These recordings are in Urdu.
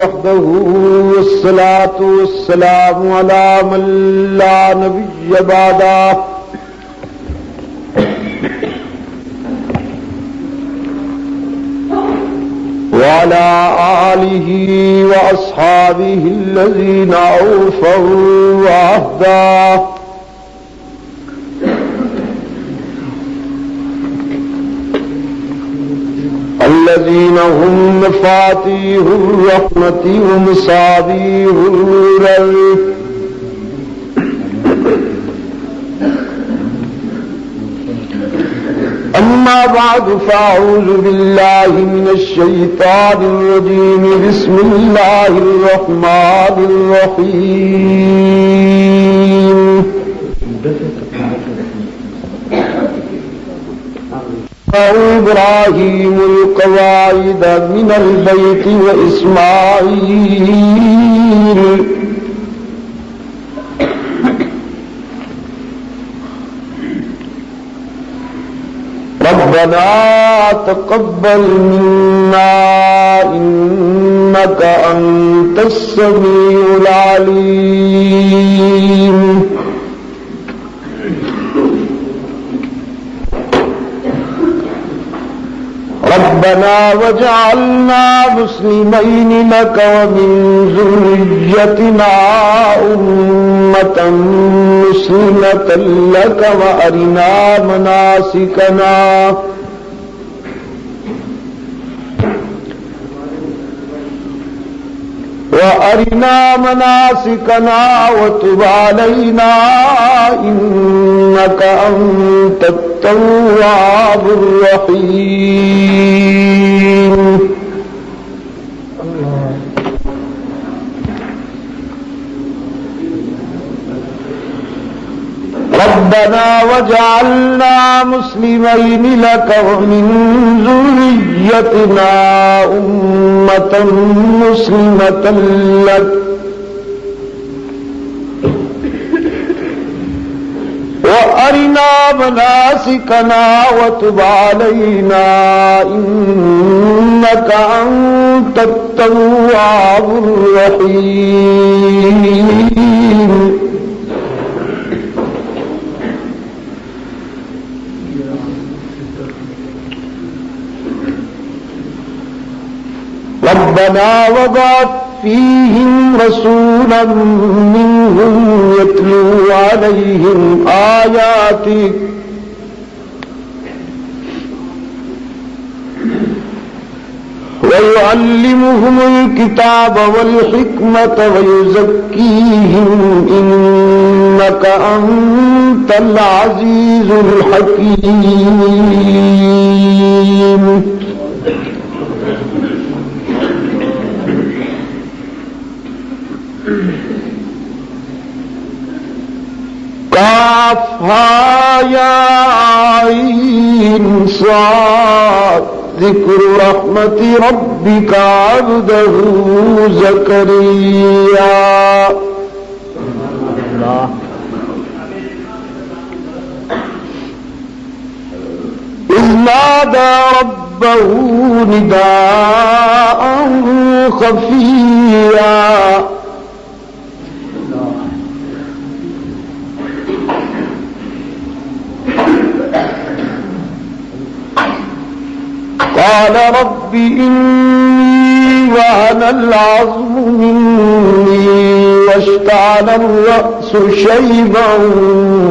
وحده والصلاة والسلام على من لا نبي بعده وعلى آله وأصحابه الذين أوفوا عهده الذين هم مفاتيح الرحمة ومصابيح النور. أما بعد فأعوذ بالله من الشيطان الرجيم. بسم الله الرحمن الرحيم. إبراهيم القواعد من البيت وإسماعيل ربنا تقبل منا إنك أنت السميع العليم. ربنا واجعلنا مسلمين لك ومن ذريتنا أمة مسلمة لك وأرنا مناسكنا وتب علينا إنك أنت التواب الرحيم. ربنا واجعلنا مسلمين لك ومن ذريتنا أمة مسلمة لك وأرنا مناسكنا وتب علينا إنك أنت التواب الرحيم. ربنا وبعث فيهم رسولا منهم يتلو عليهم آياتك ويعلمهم الكتاب والحكمة ويزكيهم إنك أنت العزيز الحكيم. كافها يا عين صاد ذكر رحمة ربك عبده زكريا إذ نادى ربه نداء خفيا قال رب إني وهن العظم مني واشتعل الرأس شيبا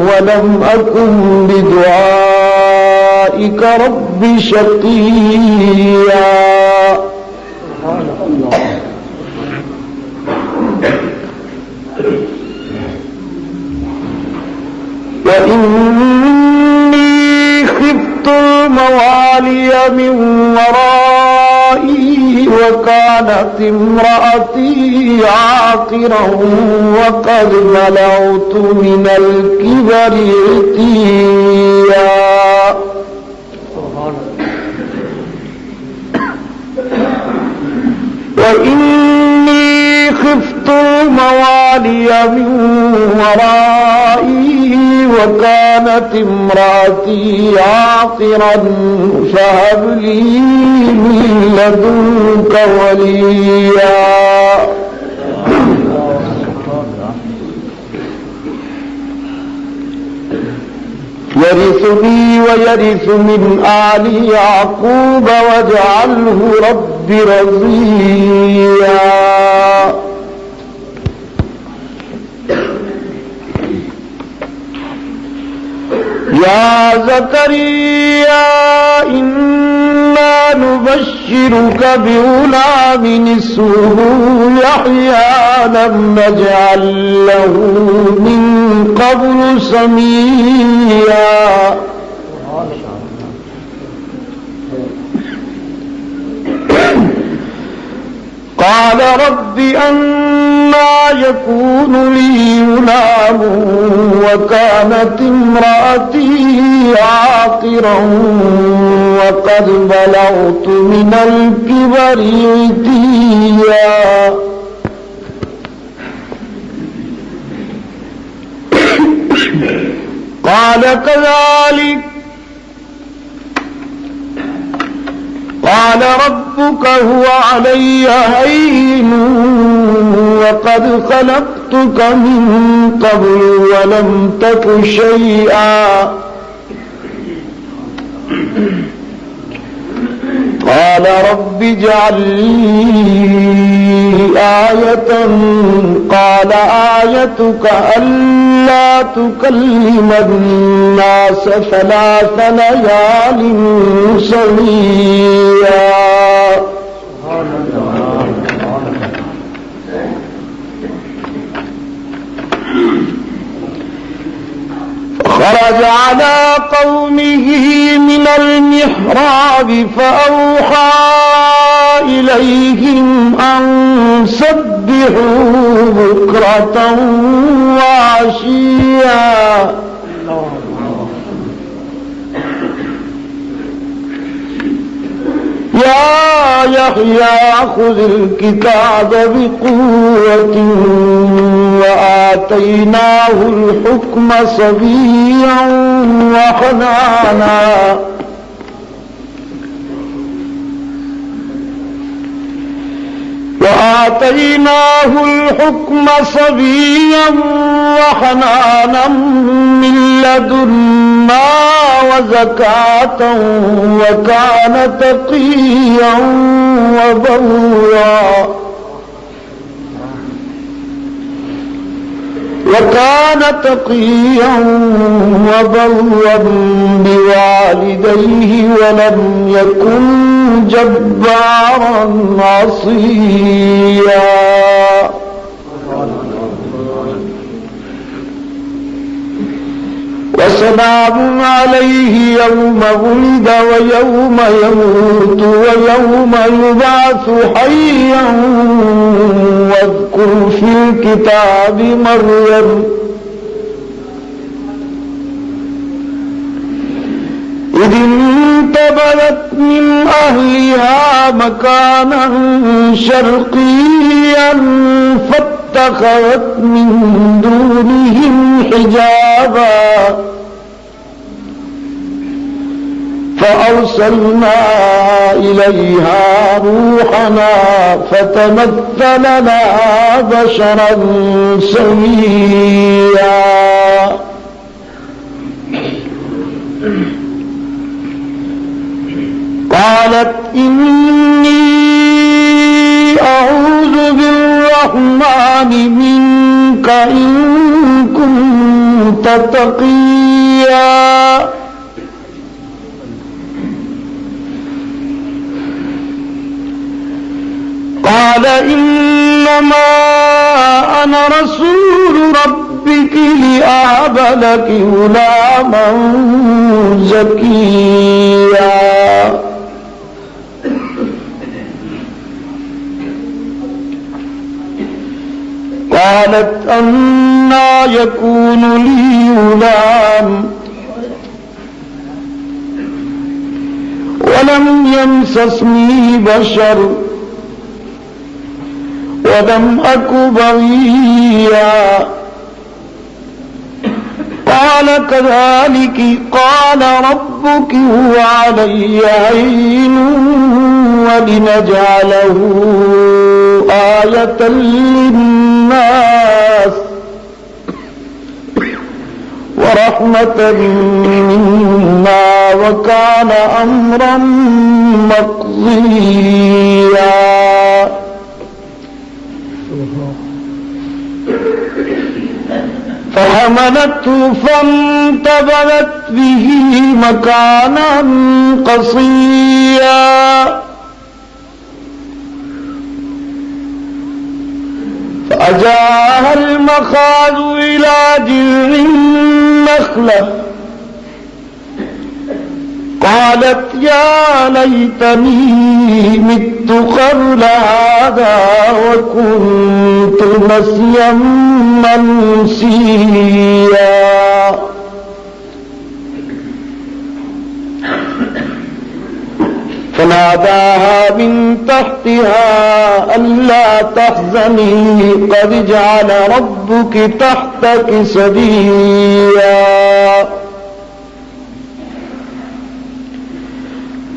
ولم أكن بدعائك رب شقيا. وإني خفت الموالي من ورائي وكانت امرأتي عاقرا وقد بلغت من الكبر عتيا. وإني خفت الموالي من ورائي وكانت امرأتي عاقرا فهب لي من لدنك وليا. يرث من آل يعقوب واجعله رب رضيا. يا زكريا إنا نبشرك بغلام اسمه يحيى لم نجعل له من قبل سميا. قال رب أنى يكون لي غلام وكانت امرأتي عاقرا وقد بلغت من الكبر عتيا. قال كذلك قال ربك هو علي هين وقد خلقتك من قبل ولم تك شيئا. قال رب اجعل لي آية قال آيتك ألا تكلم الناس 3 ليال سويا. خرج على قومه من المحراب فأوحى إليهم أن سبحوا بكرة وعشيا. يا يحيى خذ الكتاب بقوة وآتيناه الحكم صبيا وحنانا من لدنا وزكاة وكان تقيا وبرا بوالديه ولم يكن جبارا عصيا. وسلام عليه يوم ولد ويوم يموت ويوم يبعث حيا. واذكر في الكتاب مريم إذ انتبذت من أهلها مكانا شرقيا فاتخذت من دونهم حجابا فأرسلنا إليها روحنا فتمثل لها بشرا سويا. قالت إني أعوذ بالرحمن منك إن كنت تقيا. قال إنما أنا رسول ربك لأهب لك غلاما زكيا. قالت أنى يكون لي غلام ولم يمسسني بشر ولم أك بغيا. قال كذلك قال ربك هو علي هين ولنجعله آية للناس ورحمة منا وكان أمرا مقضيا فحملته فانتبذت به مكانا قصيا فأجاءها المخاض إلى جذع النخلة قالت يا ليتني مت قبل هذا وكنت نسيا منسيا فناداها من تحتها ألا تحزني قد جعل ربك تحتك سريا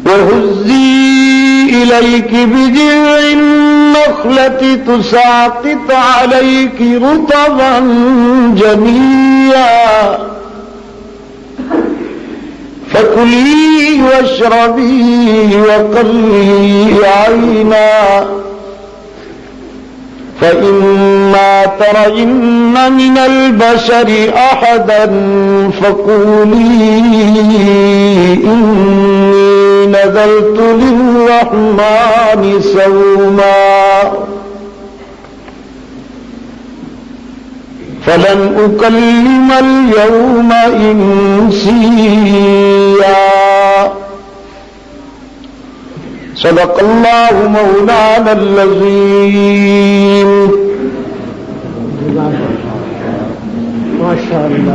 وهزي إليك بجذع النخلة تساقط عليك رطبا جنيا فكلي واشربي وقري عينا فإما ترين من البشر أحدا فقولي إني نذرت للرحمن صوما فلن أكلم اليوم إنسيا صدق الله مولانا العظيم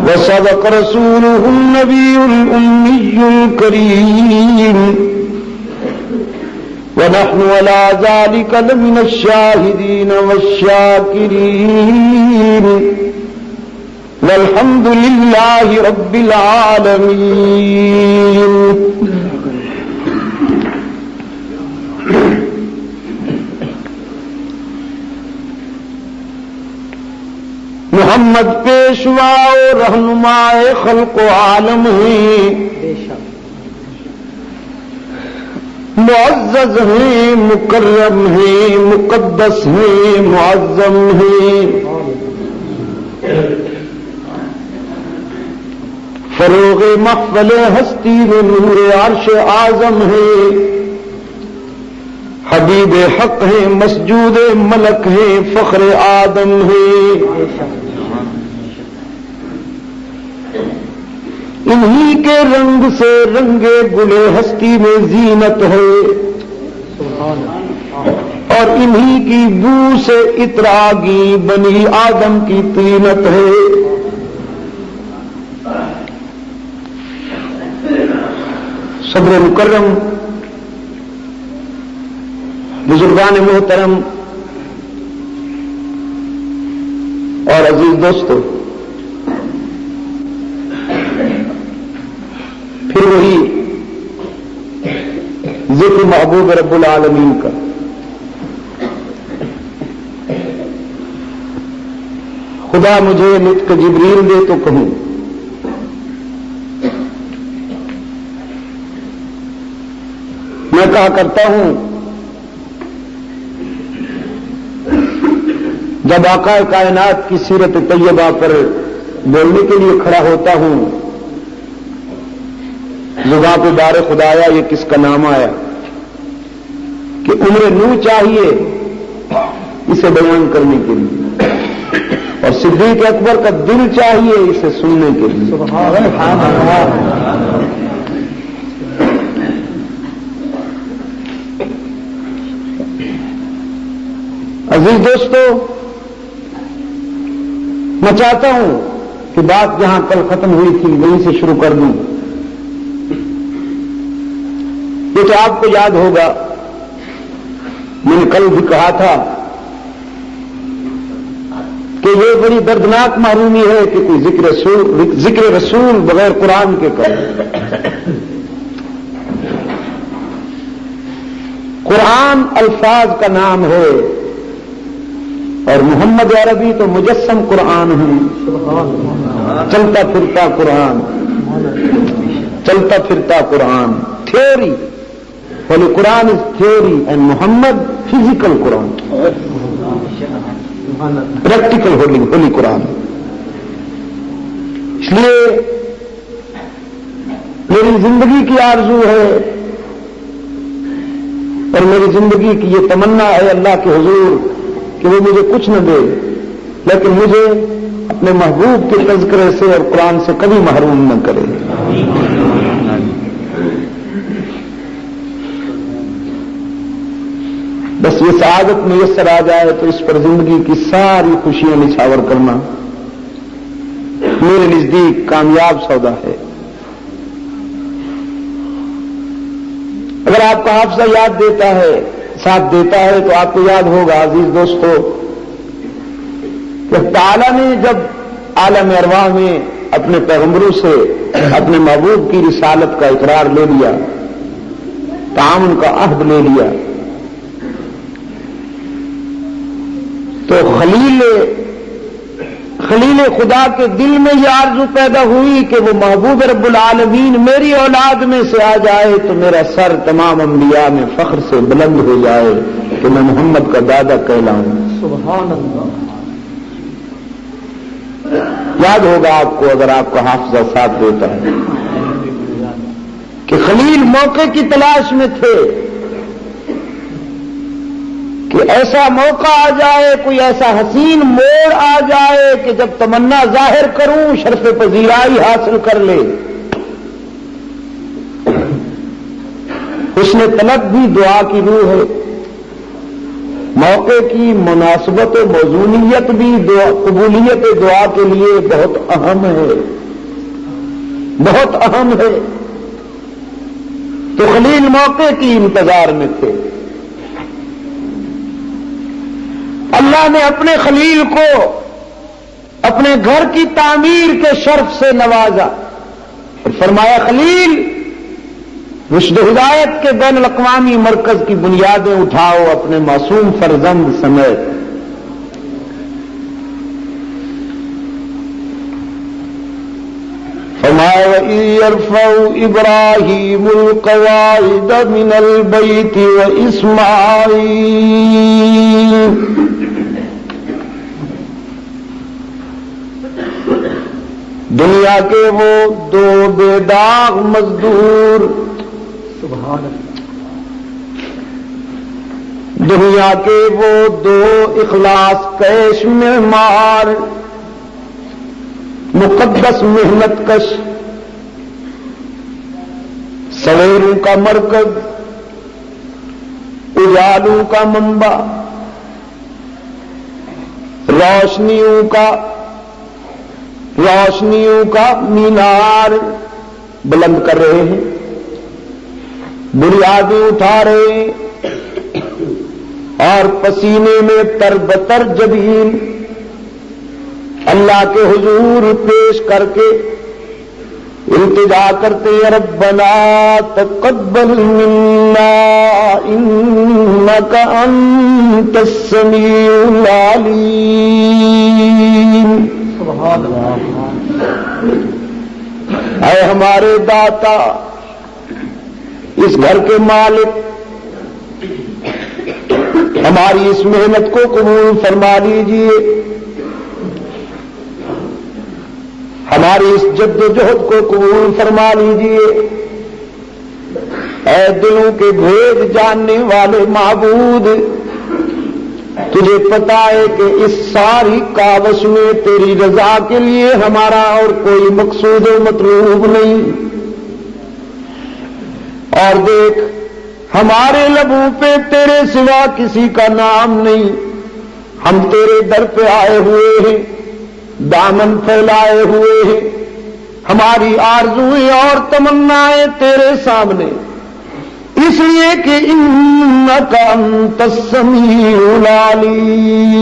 وصدق رسوله النبي الأمي الكريم ونحن على ذلك لمن الشاهدين والشاكرين والحمد لله رب العالمين. محمد پیشوا و رہنمائے خلق و عالم ہیں، معزز ہیں، مکرم ہیں، مقدس ہیں، معظم ہیں، فروغ محفل ہستی میں نور عرش اعظم ہے، حبیب حق ہیں، مسجود ملک ہیں، فخر آدم ہیں، انہی کے رنگ سے رنگے گلے ہستی میں زینت ہے، اور انہی کی بو سے اتراگی بنی آدم کی طینت ہے. صدر مکرم، بزرگان محترم اور عزیز دوستو، پھر وہی ذکر محبوب رب العالمین کا. خدا مجھے نطق جبریل دے تو کہوں، میں کہا کرتا ہوں جب آقا کائنات کی سیرت طیبہ پر بولنے کے لیے کھڑا ہوتا ہوں، زبان پہ بار خدایا یہ کس کا نام آیا کہ عمر نو چاہیے اسے بیان کرنے کے لیے، اور صدیق اکبر کا دل چاہیے اسے سننے کے لیے. سبحان اللہ. عزیز دوستو، میں چاہتا ہوں کہ بات جہاں کل ختم ہوئی تھی وہیں سے شروع کر دوں. یہ تو آپ کو یاد ہوگا، میں نے کل بھی کہا تھا کہ یہ بڑی دردناک محرومی ہے کہ کوئی ذکر رسول بغیر قرآن کے کرے. قرآن الفاظ کا نام ہے، اور محمد عربی تو مجسم قرآن ہیں. چلتا پھرتا قرآن، چلتا پھرتا قرآن، تھیوری. ہولی قرآن is theory and Muhammad physical قرآن، پریکٹیکل ہولی قرآن. اس لیے میری زندگی کی آرزو ہے اور میری زندگی کی یہ تمنا ہے اللہ کے حضور کہ وہ مجھے کچھ نہ دے لیکن مجھے اپنے محبوب کے تذکرے سے اور قرآن سے کبھی محروم نہ کرے. بس یہ سعادت میسر آ جائے تو اس پر زندگی کی ساری خوشیاں نچھاور کرنا میرے نزدیک کامیاب سودا ہے. اگر آپ کا حافظہ یاد دیتا ہے، ساتھ دیتا ہے، تو آپ کو یاد ہوگا عزیز دوستو کہ تعالیٰ نے جب عالم ارواح میں اپنے پیغمبروں سے اپنے محبوب کی رسالت کا اقرار لے لیا، تعاون کا عہد لے لیا، تو خلیل خدا کے دل میں یہ آرزو پیدا ہوئی کہ وہ محبوب رب العالمین میری اولاد میں سے آ جائے تو میرا سر تمام انبیاء میں فخر سے بلند ہو جائے کہ میں محمد کا دادا کہلاؤں. سبحان اللہ. یاد ہوگا آپ کو اگر آپ کا حافظہ ساتھ دیتا ہے کہ خلیل موقع کی تلاش میں تھے کہ ایسا موقع آ جائے، کوئی ایسا حسین موڑ آ جائے کہ جب تمنا ظاہر کروں شرف پذیرائی حاصل کر لے. حسن طلب بھی دعا کی روح ہے، موقع کی مناسبت و موزونیت بھی قبولیت دعا کے لیے بہت اہم ہے، بہت اہم ہے. تو خلیل موقع کی انتظار میں تھے. اللہ نے اپنے خلیل کو اپنے گھر کی تعمیر کے شرف سے نوازا اور فرمایا خلیل رشد ہدایت کے بین الاقوامی مرکز کی بنیادیں اٹھاؤ اپنے معصوم فرزند سمیت. فرمایا وَإِذْ يَرْفَعُ إِبْرَاهِيمُ الْقَوَاعِدَ مِنَ الْبَيْتِ وَإِسْمَاعِيلُ. دنیا کے وہ دو بے داغ مزدور، سبحان اللہ. دنیا کے وہ دو اخلاص کش معمار، مقدس محنت کش، سویروں کا مرکز، اجالوں کا منبع، روشنیوں کا مینار بلند کر رہے ہیں، بنیادیں اٹھا رہے ہیں اور پسینے میں تربتر جبین اللہ کے حضور پیش کر کے التجا کرتے ہیں ربنا تقبل منا انک انت السمیع العلیم. سبحان اللہ. اے ہمارے داتا، اس گھر کے مالک، ہماری اس محنت کو قبول فرما لیجیے، ہماری اس جد و جہد کو قبول فرما لیجیے. اے دلوں کے بھید جاننے والے معبود، تجھے پتا ہے کہ اس ساری کاوش میں تیری رضا کے لیے ہمارا اور کوئی مقصود و مطلوب نہیں. اور دیکھ ہمارے لبوں پہ تیرے سوا کسی کا نام نہیں. ہم تیرے در پہ آئے ہوئے ہیں، دامن پھیلائے ہوئے ہیں، ہماری آرزویں اور تمنائیں تیرے سامنے، اس لیے کہ انک انت السمیع العلیم.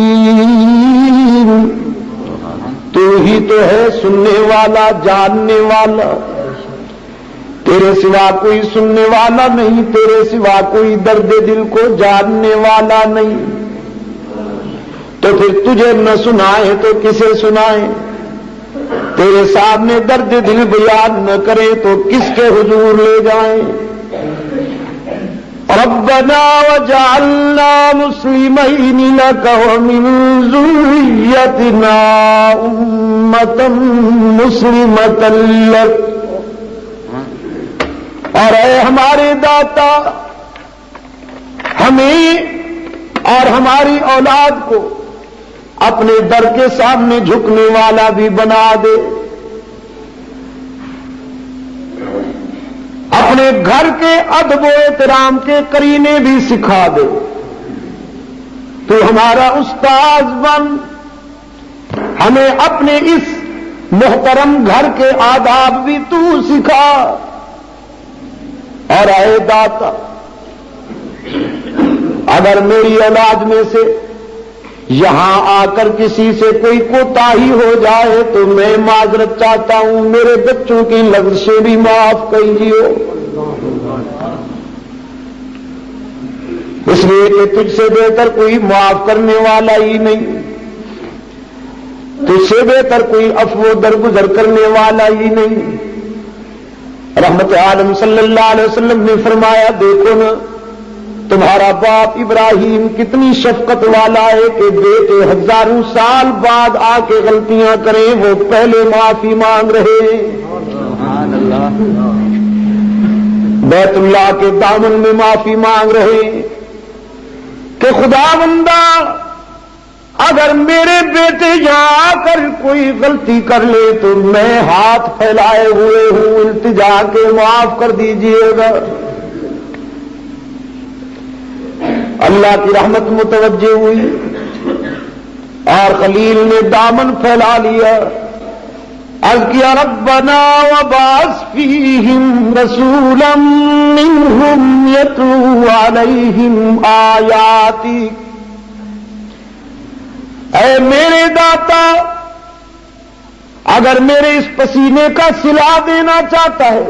تو ہی تو ہے سننے والا، جاننے والا، تیرے سوا کوئی سننے والا نہیں، تیرے سوا کوئی درد دل کو جاننے والا نہیں. تو پھر تجھے نہ سنائے تو کسے سنائے؟ تیرے سامنے درد دل بیان نہ کریں تو کس کے حضور لے جائیں؟ ربنا وجعلنا مسلمین لک ومن ذریتنا امة مسلمة لک، اور اے ہمارے داتا ہمیں اور ہماری اولاد کو اپنے در کے سامنے جھکنے والا بھی بنا دے، اپنے گھر کے ادب و احترام کے قرینے بھی سکھا دے، تو ہمارا استاذ بن، ہمیں اپنے اس محترم گھر کے آداب بھی تو سکھا، اور اے داتا اگر میری اولاد میں سے یہاں آ کر کسی سے کوئی کوتاہی ہو جائے تو میں معذرت چاہتا ہوں، میرے بچوں کی لغزشیں بھی معاف کیجیے، اس لیے کہ تجھ سے بہتر کوئی معاف کرنے والا ہی نہیں، تجھ سے بہتر کوئی عفو درگزر کرنے والا ہی نہیں۔ رحمت عالم صلی اللہ علیہ وسلم نے فرمایا، دیکھو نا تمہارا باپ ابراہیم کتنی شفقت والا ہے کہ بیٹے ہزاروں سال بعد آ کے غلطیاں کریں وہ پہلے معافی مانگ رہے ہیں، بیت اللہ کے دامن میں معافی مانگ رہے ہیں کہ خدا بندہ اگر میرے بیٹے یہاں آ کر کوئی غلطی کر لے تو میں ہاتھ پھیلائے ہوئے ہوں، التجا کے معاف کر دیجئے گا۔ اللہ کی رحمت متوجہ ہوئی اور خلیل نے دامن پھیلا لیا، عرض کیا ربنا وبعث فیہم رسولا منہم یتلو علیہم آیاتک، اے میرے داتا اگر میرے اس پسینے کا صلہ دینا چاہتا ہے،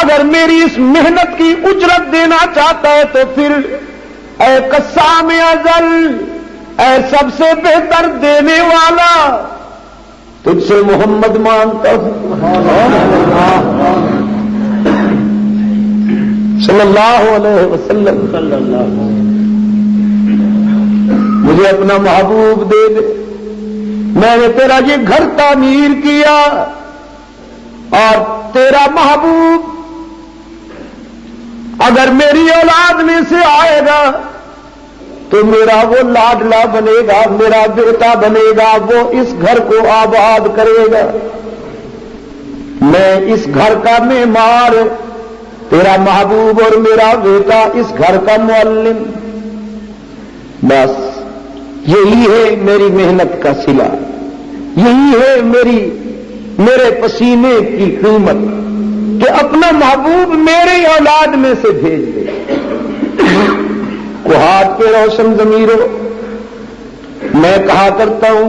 اگر میری اس محنت کی اجرت دینا چاہتا ہے تو پھر اے قسام ازل، اے سب سے بہتر دینے والا، تجھ سے محمد مانگتا ہوں صلی اللہ علیہ وسلم، مجھے اپنا محبوب دے دے، میں نے تیرا یہ گھر تعمیر کیا اور تیرا محبوب اگر میری اولاد میں سے آئے گا تو میرا وہ لاڈلا بنے گا، میرا بیٹا بنے گا، وہ اس گھر کو آباد کرے گا، میں اس گھر کا معمار، تیرا محبوب اور میرا بیٹا اس گھر کا معلم، بس یہی ہے میری محنت کا صلہ، یہی ہے میرے پسینے کی قیمت کہ اپنا محبوب میری اولاد میں سے بھیج دے۔ کوہات کے روشن ضمیروں، میں کہا کرتا ہوں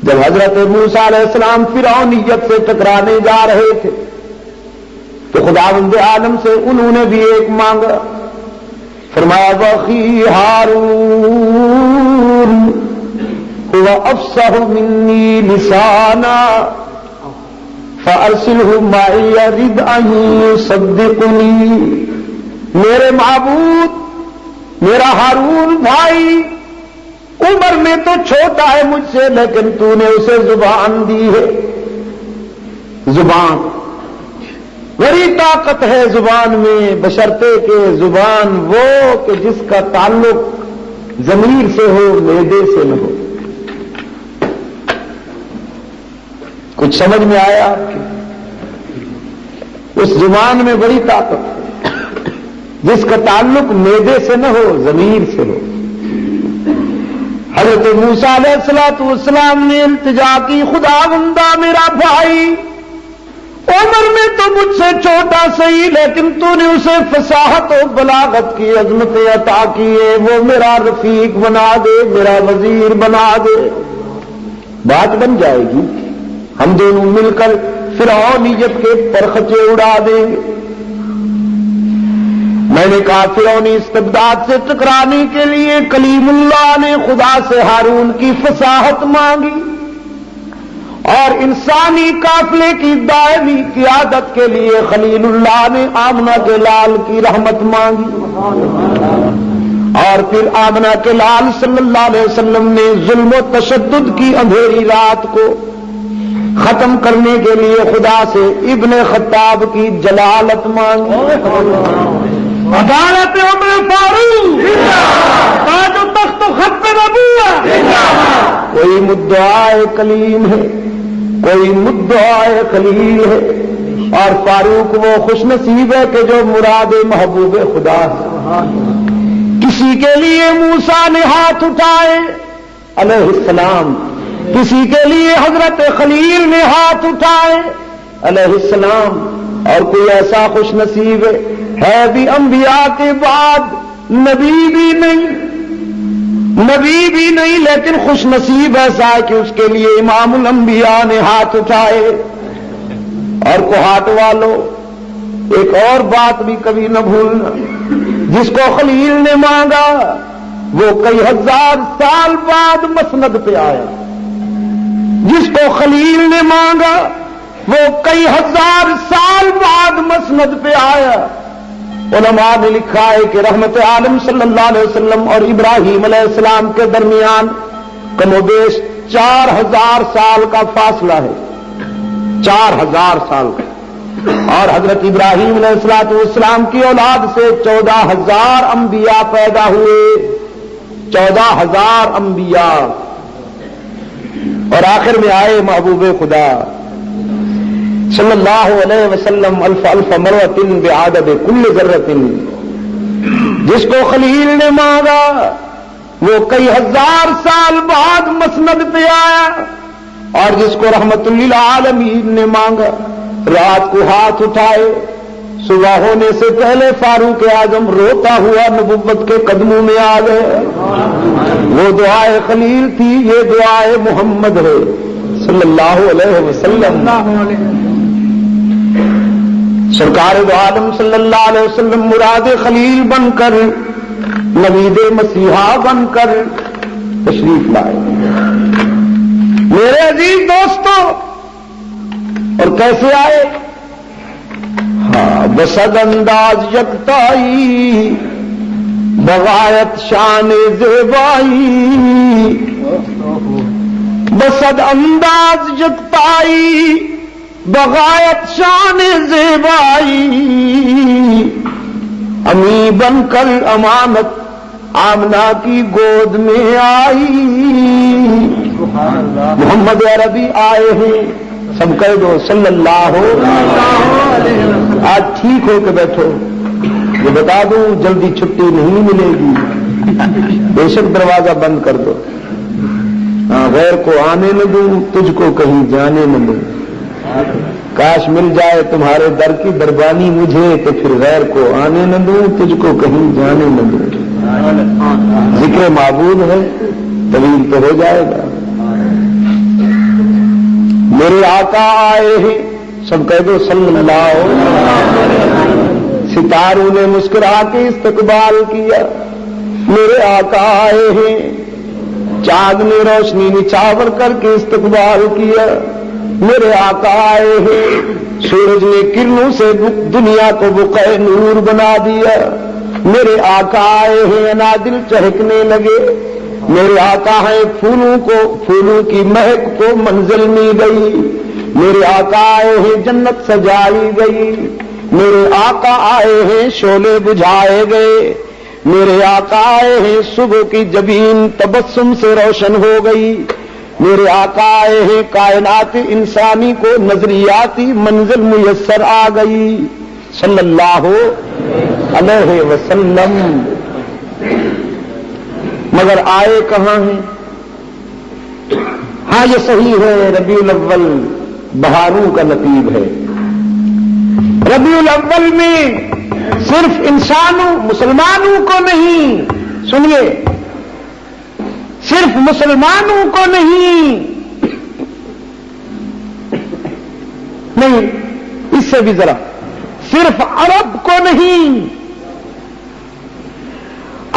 جب حضرت موسیٰ علیہ السلام فرعونیت سے ٹکرانے جا رہے تھے تو خداوند عالم سے انہوں نے بھی ایک مانگا، فرمایا وَأَخِي هَارُونَ هُوَ أَفْصَحُ مِنِّي لِسَانًا فَأَرْسِلْهُ مَعِيَ رِدْ أَن يُصَدِّقُنِي، میرے معبود میرا ہارون بھائی عمر میں تو چھوٹا ہے مجھ سے، لیکن تو نے اسے زبان دی ہے، زبان بڑی طاقت ہے زبان میں، بشرطے کہ زبان وہ کہ جس کا تعلق ضمیر سے ہو، معدے سے نہ ہو۔ کچھ سمجھ میں آیا آپ کی؟ اس زبان میں بڑی طاقت ہے جس کا تعلق معدے سے نہ ہو، ضمیر سے ہو۔ حضرت موسیٰ علیہ السلام نے التجا کی، خداوندہ میرا بھائی عمر میں تو مجھ سے چھوٹا صحیح، لیکن تو نے اسے فصاحت و بلاغت کی عظمت عطا کی ہے، وہ میرا رفیق بنا دے، میرا وزیر بنا دے، بات بن جائے گی، ہم دونوں مل کر فرعونیت کے پرخچے اڑا دیں گے۔ میں نے کہا فرعونی استبداد سے ٹکرانے کے لیے کلیم اللہ نے خدا سے ہارون کی فصاحت مانگی، اور انسانی قافلے کی دائمی قیادت کے لیے خلیل اللہ نے آمنہ کے لال کی رحمت مانگی، اور پھر آمنہ کے لال صلی اللہ علیہ وسلم نے ظلم و تشدد کی اندھیری رات کو ختم کرنے کے لیے خدا سے ابن خطاب کی جلالت مانگی۔ عدالت عمر فاروق تاج و تخت و ختم نبوت۔ کوئی مدعائے کلیم ہے، کوئی مدعائے خلیل ہے، اور فاروق وہ خوش نصیب ہے کہ جو مراد محبوب خدا ہے۔ کسی کے لیے موسیٰ نے ہاتھ اٹھائے علیہ السلام، کسی کے لیے حضرت خلیل نے ہاتھ اٹھائے علیہ السلام، اور کوئی ایسا خوش نصیب ہے بھی انبیاء کے بعد نبی بھی نہیں لیکن خوش نصیب ایسا ہے کہ اس کے لیے امام الانبیاء نے ہاتھ اٹھائے۔ اور کوہاٹ والوں، ایک اور بات بھی کبھی نہ بھولنا، جس کو خلیل نے مانگا وہ کئی ہزار سال بعد مسند پہ آیا۔ جس کو خلیل نے مانگا وہ کئی ہزار سال بعد مسند پہ آیا۔ علماء نے لکھا ہے کہ رحمت عالم صلی اللہ علیہ وسلم اور ابراہیم علیہ السلام کے درمیان کم و بیش 4000 سال کا فاصلہ ہے، 4000 سال کا، اور حضرت ابراہیم علیہ السلام کی اولاد سے 14000 انبیاء پیدا ہوئے، 14000 انبیاء، اور آخر میں آئے محبوب خدا صلی اللہ علیہ وسلم الف الف مرۃ بعدد کل ذرۃ۔ جس کو خلیل نے مانگا وہ کئی ہزار سال بعد مسند پہ آیا، اور جس کو رحمت للعالمین نے مانگا رات کو ہاتھ اٹھائے، صبح ہونے سے پہلے فاروق اعظم روتا ہوا نبوت کے قدموں میں آ گئے۔ وہ دعائے خلیل تھی، یہ دعائے محمد ہے صلی اللہ علیہ وسلم۔ سرکار دو عالم صلی اللہ علیہ وسلم مراد خلیل بن کر، نوید مسیحا بن کر تشریف لائے۔ میرے عزیز دوستوں، اور کیسے آئے؟ ہاں، بصد انداز یکتائی، بغایت شان زیبائی، بصد انداز یکتائی، بغایت شان زیبائی، امی بن کر امانت آمنہ کی گود میں آئی۔ محمد عربی آئے ہیں، سب کہہ دو صلی اللہ علیہ وسلم۔ آج ٹھیک ہو کے بیٹھو، یہ بتا دوں جلدی چھٹی نہیں ملے گی، بے شک دروازہ بند کر دو، غیر کو آنے نہ دوں، تجھ کو کہیں جانے نہ دوں۔ کاش مل جائے تمہارے در کی دربانی مجھے، تو پھر غیر کو آنے نہ دوں، تجھ کو کہیں جانے نہ دوں۔ ذکر معبود ہے، طویل تو ہو جائے گا۔ میرے آقا آئے ہیں، سب کہہ دو صلی اللہ علیہ وسلم۔ ستاروں نے مسکرا کے استقبال کیا، میرے آقا آئے ہیں۔ چاند نے روشنی نچھاور کر کے استقبال کیا، میرے آقا آئے ہیں۔ سورج نے کرنوں سے دنیا کو بقعہ نور بنا دیا، میرے آقا آئے ہیں۔ انادل چہکنے لگے، میرے آقا ہیں۔ پھولوں کی مہک کو منزل مل گئی، میرے آقا آئے ہیں۔ جنت سجائی گئی، میرے آقا آئے ہیں۔ شعلے بجھائے گئے، میرے آقا آئے ہیں۔ صبح کی جبین تبسم سے روشن ہو گئی، میرے آقا آئے ہیں۔ کائنات انسانی کو نظریاتی منزل میسر آ گئی صلی اللہ علیہ وسلم۔ مگر آئے کہاں ہیں؟ ہاں یہ صحیح ہے، ربیع الاول بہاروں کا نتیب ہے۔ ربیع الاول میں صرف انسانوں مسلمانوں کو نہیں، سنیے، صرف مسلمانوں کو نہیں، اس سے بھی ذرا، صرف عرب کو نہیں،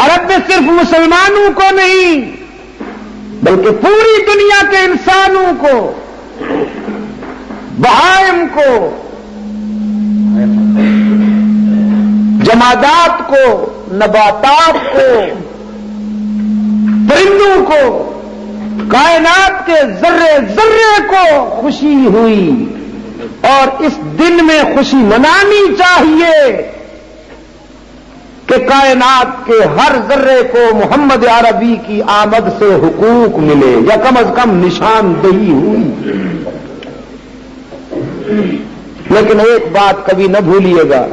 عرب میں صرف مسلمانوں کو نہیں، بلکہ پوری دنیا کے انسانوں کو بہائم کو، جمادات کو، نباتات کو، پرندوں کو، کائنات کے ذرے ذرے کو خوشی ہوئی، اور اس دن میں خوشی منانی چاہیے کہ کائنات کے ہر ذرے کو محمد عربی کی آمد سے حقوق ملے، یا کم از کم نشاندہی ہوئی۔ لیکن ایک بات کبھی نہ بھولیے گا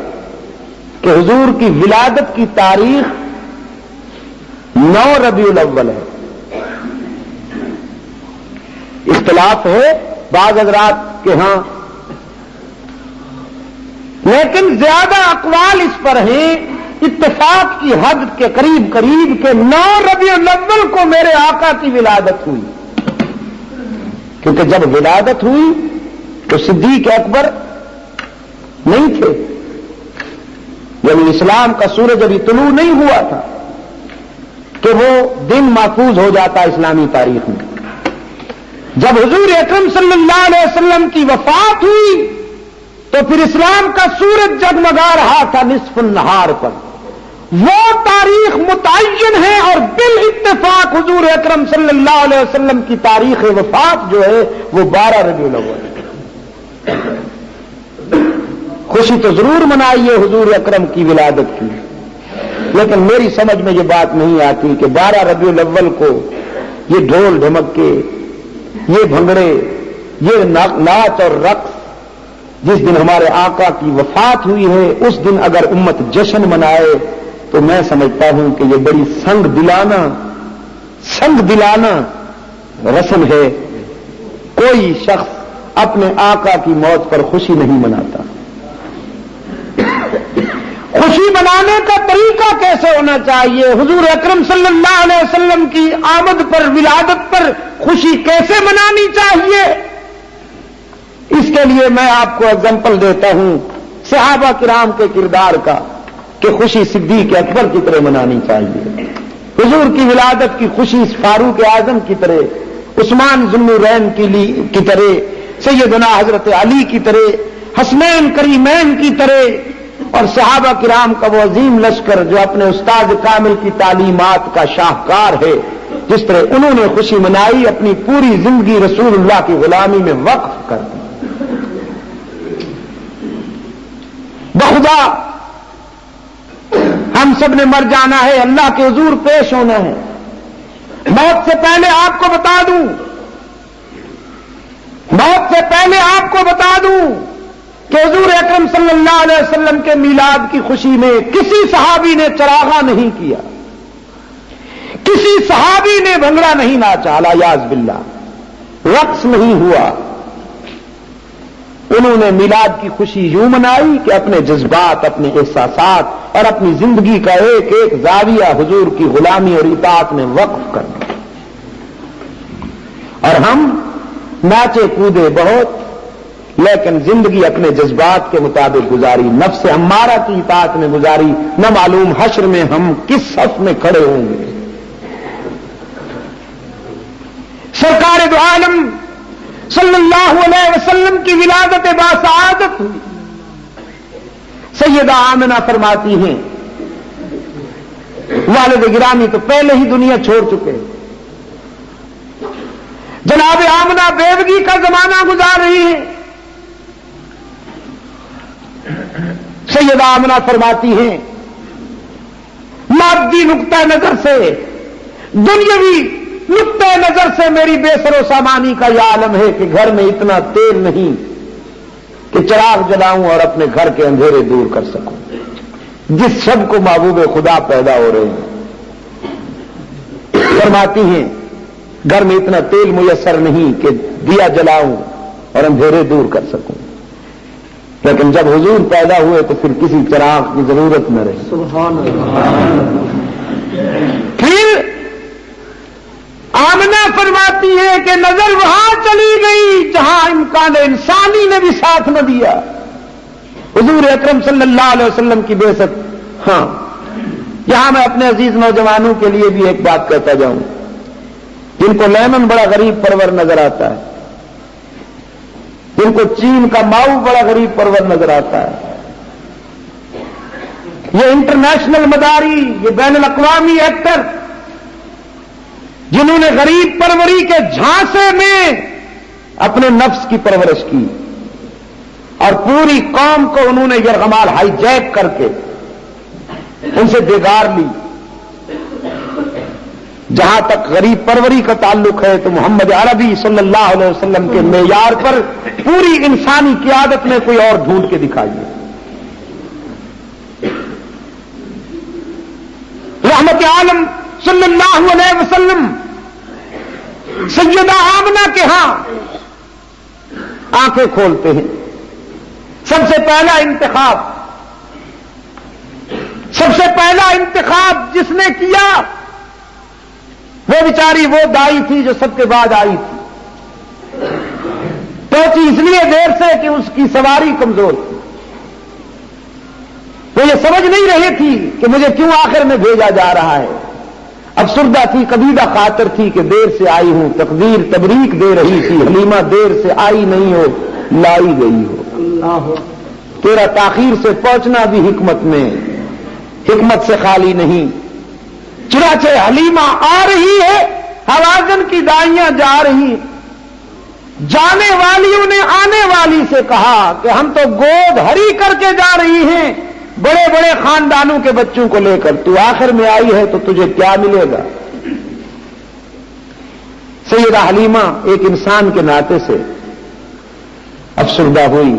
کہ حضور کی ولادت کی تاریخ 9 ربیع الاول ہے۔ اختلاف ہے بعض حضرات کے ہاں، لیکن زیادہ اقوال اس پر ہیں اتفاق کی حد کے قریب قریب کہ 9 ربیع الاول کو میرے آقا کی ولادت ہوئی، کیونکہ جب ولادت ہوئی تو صدیق اکبر نہیں تھے، یعنی اسلام کا سورج ابھی طلوع نہیں ہوا تھا کہ وہ دن محفوظ ہو جاتا اسلامی تاریخ میں۔ جب حضور اکرم صلی اللہ علیہ وسلم کی وفات ہوئی تو پھر اسلام کا سورج جگمگا رہا تھا نصف النہار پر۔ وہ تاریخ متعین ہے، اور بالاتفاق حضور اکرم صلی اللہ علیہ وسلم کی تاریخ وفات جو ہے وہ 12 ربیع الاول ہے۔ خوشی تو ضرور منائیے حضور اکرم کی ولادت کی، لیکن میری سمجھ میں یہ بات نہیں آتی کہ 12 ربیع الاول کو یہ ڈھول ڈھمکے، یہ بھنگڑے، یہ ناچ اور رقص، جس دن ہمارے آقا کی وفات ہوئی ہے اس دن اگر امت جشن منائے تو میں سمجھتا ہوں کہ یہ بڑی سنگ دلانہ رسم ہے۔ کوئی شخص اپنے آقا کی موت پر خوشی نہیں مناتا۔ خوشی منانے کا طریقہ کیسے ہونا چاہیے؟ حضور اکرم صلی اللہ علیہ وسلم کی آمد پر، ولادت پر خوشی کیسے منانی چاہیے؟ اس کے لیے میں آپ کو اگزامپل دیتا ہوں صحابہ کرام کے کردار کا کہ خوشی صدیق اکبر کی طرح منانی چاہیے، حضور کی ولادت کی خوشی فاروق اعظم کی طرح، عثمان ذو النورین کی طرح، سیدنا حضرت علی کی طرح، حسنین کریمین کی طرح، اور صحابہ کرام کا وہ عظیم لشکر جو اپنے استاد کامل کی تعلیمات کا شاہکار ہے، جس طرح انہوں نے خوشی منائی، اپنی پوری زندگی رسول اللہ کی غلامی میں وقف کر دی۔ بخدا ہم سب نے مر جانا ہے، اللہ کے حضور پیش ہونا ہے۔ موت سے پہلے آپ کو بتا دوں کہ حضور اکرم صلی اللہ علیہ وسلم کے میلاد کی خوشی میں کسی صحابی نے چراغاں نہیں کیا، کسی صحابی نے بھنگڑا نہیں ناچا، الیاذ باللہ، رقص نہیں ہوا۔ انہوں نے میلاد کی خوشی یوں منائی کہ اپنے جذبات، اپنے احساسات اور اپنی زندگی کا ایک ایک زاویہ حضور کی غلامی اور اطاعت میں وقف کر دیا۔ اور ہم ناچے کودے بہت، لیکن زندگی اپنے جذبات کے مطابق گزاری، نفس امارہ کی اطاعت میں گزاری، نہ معلوم حشر میں ہم کس صف میں کھڑے ہوں گے۔ سرکار دو عالم صلی اللہ علیہ وسلم کی ولادت باسعادت ہوئی۔ سیدہ آمنہ فرماتی ہیں والد گرامی تو پہلے ہی دنیا چھوڑ چکے، جناب آمنہ بیوگی کا زمانہ گزار رہی ہے۔ سیدہ آمنہ فرماتی ہیں مادی نقطہ نظر سے، دنیاوی نقطہ نظر سے میری بے سر و سامانی کا یہ عالم ہے کہ گھر میں اتنا تیل نہیں کہ چراغ جلاؤں اور اپنے گھر کے اندھیرے دور کر سکوں، جس شب کو محبوب خدا پیدا ہو رہے ہیں۔ فرماتی ہیں گھر میں اتنا تیل میسر نہیں کہ دیا جلاؤں اور اندھیرے دور کر سکوں، لیکن جب حضور پیدا ہوئے تو پھر کسی چراغ کی ضرورت نہ رہی۔ سبحان اللہ۔ پھر آمنہ فرماتی ہے کہ نظر وہاں چلی گئی جہاں امکان انسانی نے بھی ساتھ نہ دیا، حضور اکرم صلی اللہ علیہ وسلم کی بعثت۔ ہاں، یہاں میں اپنے عزیز نوجوانوں کے لیے بھی ایک بات کہتا جاؤں، جن کو لیمن بڑا غریب پرور نظر آتا ہے، ان کو چین کا ماؤ بڑا غریب پرور نظر آتا ہے. یہ انٹرنیشنل مداری، یہ بین الاقوامی ایکٹر جنہوں نے غریب پروری کے جھانسے میں اپنے نفس کی پرورش کی اور پوری قوم کو انہوں نے یرغمال ہائی جیک کر کے ان سے بگاڑ لی. جہاں تک غریب پروری کا تعلق ہے تو محمد عربی صلی اللہ علیہ وسلم کے معیار پر پوری انسانی قیادت میں کوئی اور ڈھونڈ کے دکھائیے. رحمت عالم صلی اللہ علیہ وسلم سیدہ آمنہ کے ہاں آنکھیں کھولتے ہیں. سب سے پہلا انتخاب جس نے کیا وہ بیچاری وہ دائی تھی جو سب کے بعد آئی تھی. پہنچی اس لیے دیر سے کہ اس کی سواری کمزور تھی. وہ یہ سمجھ نہیں رہی تھی کہ مجھے کیوں آخر میں بھیجا جا رہا ہے. افسردہ تھی، کبیدہ خاطر تھی کہ دیر سے آئی ہوں. تقدیر تبریک دے رہی تھی، حلیمہ دیر سے آئی نہیں ہو لائی گئی ہو. تیرا تاخیر سے پہنچنا بھی حکمت میں، حکمت سے خالی نہیں. چنانچہ حلیمہ آ رہی ہے، حوازن کی دائیاں جا رہی. جانے والیوں نے آنے والی سے کہا کہ ہم تو گود ہری کر کے جا رہی ہیں بڑے بڑے خاندانوں کے بچوں کو لے کر، تو آخر میں آئی ہے تو تجھے کیا ملے گا؟ سیدہ حلیمہ ایک انسان کے ناطے سے افسردہ ہوئی،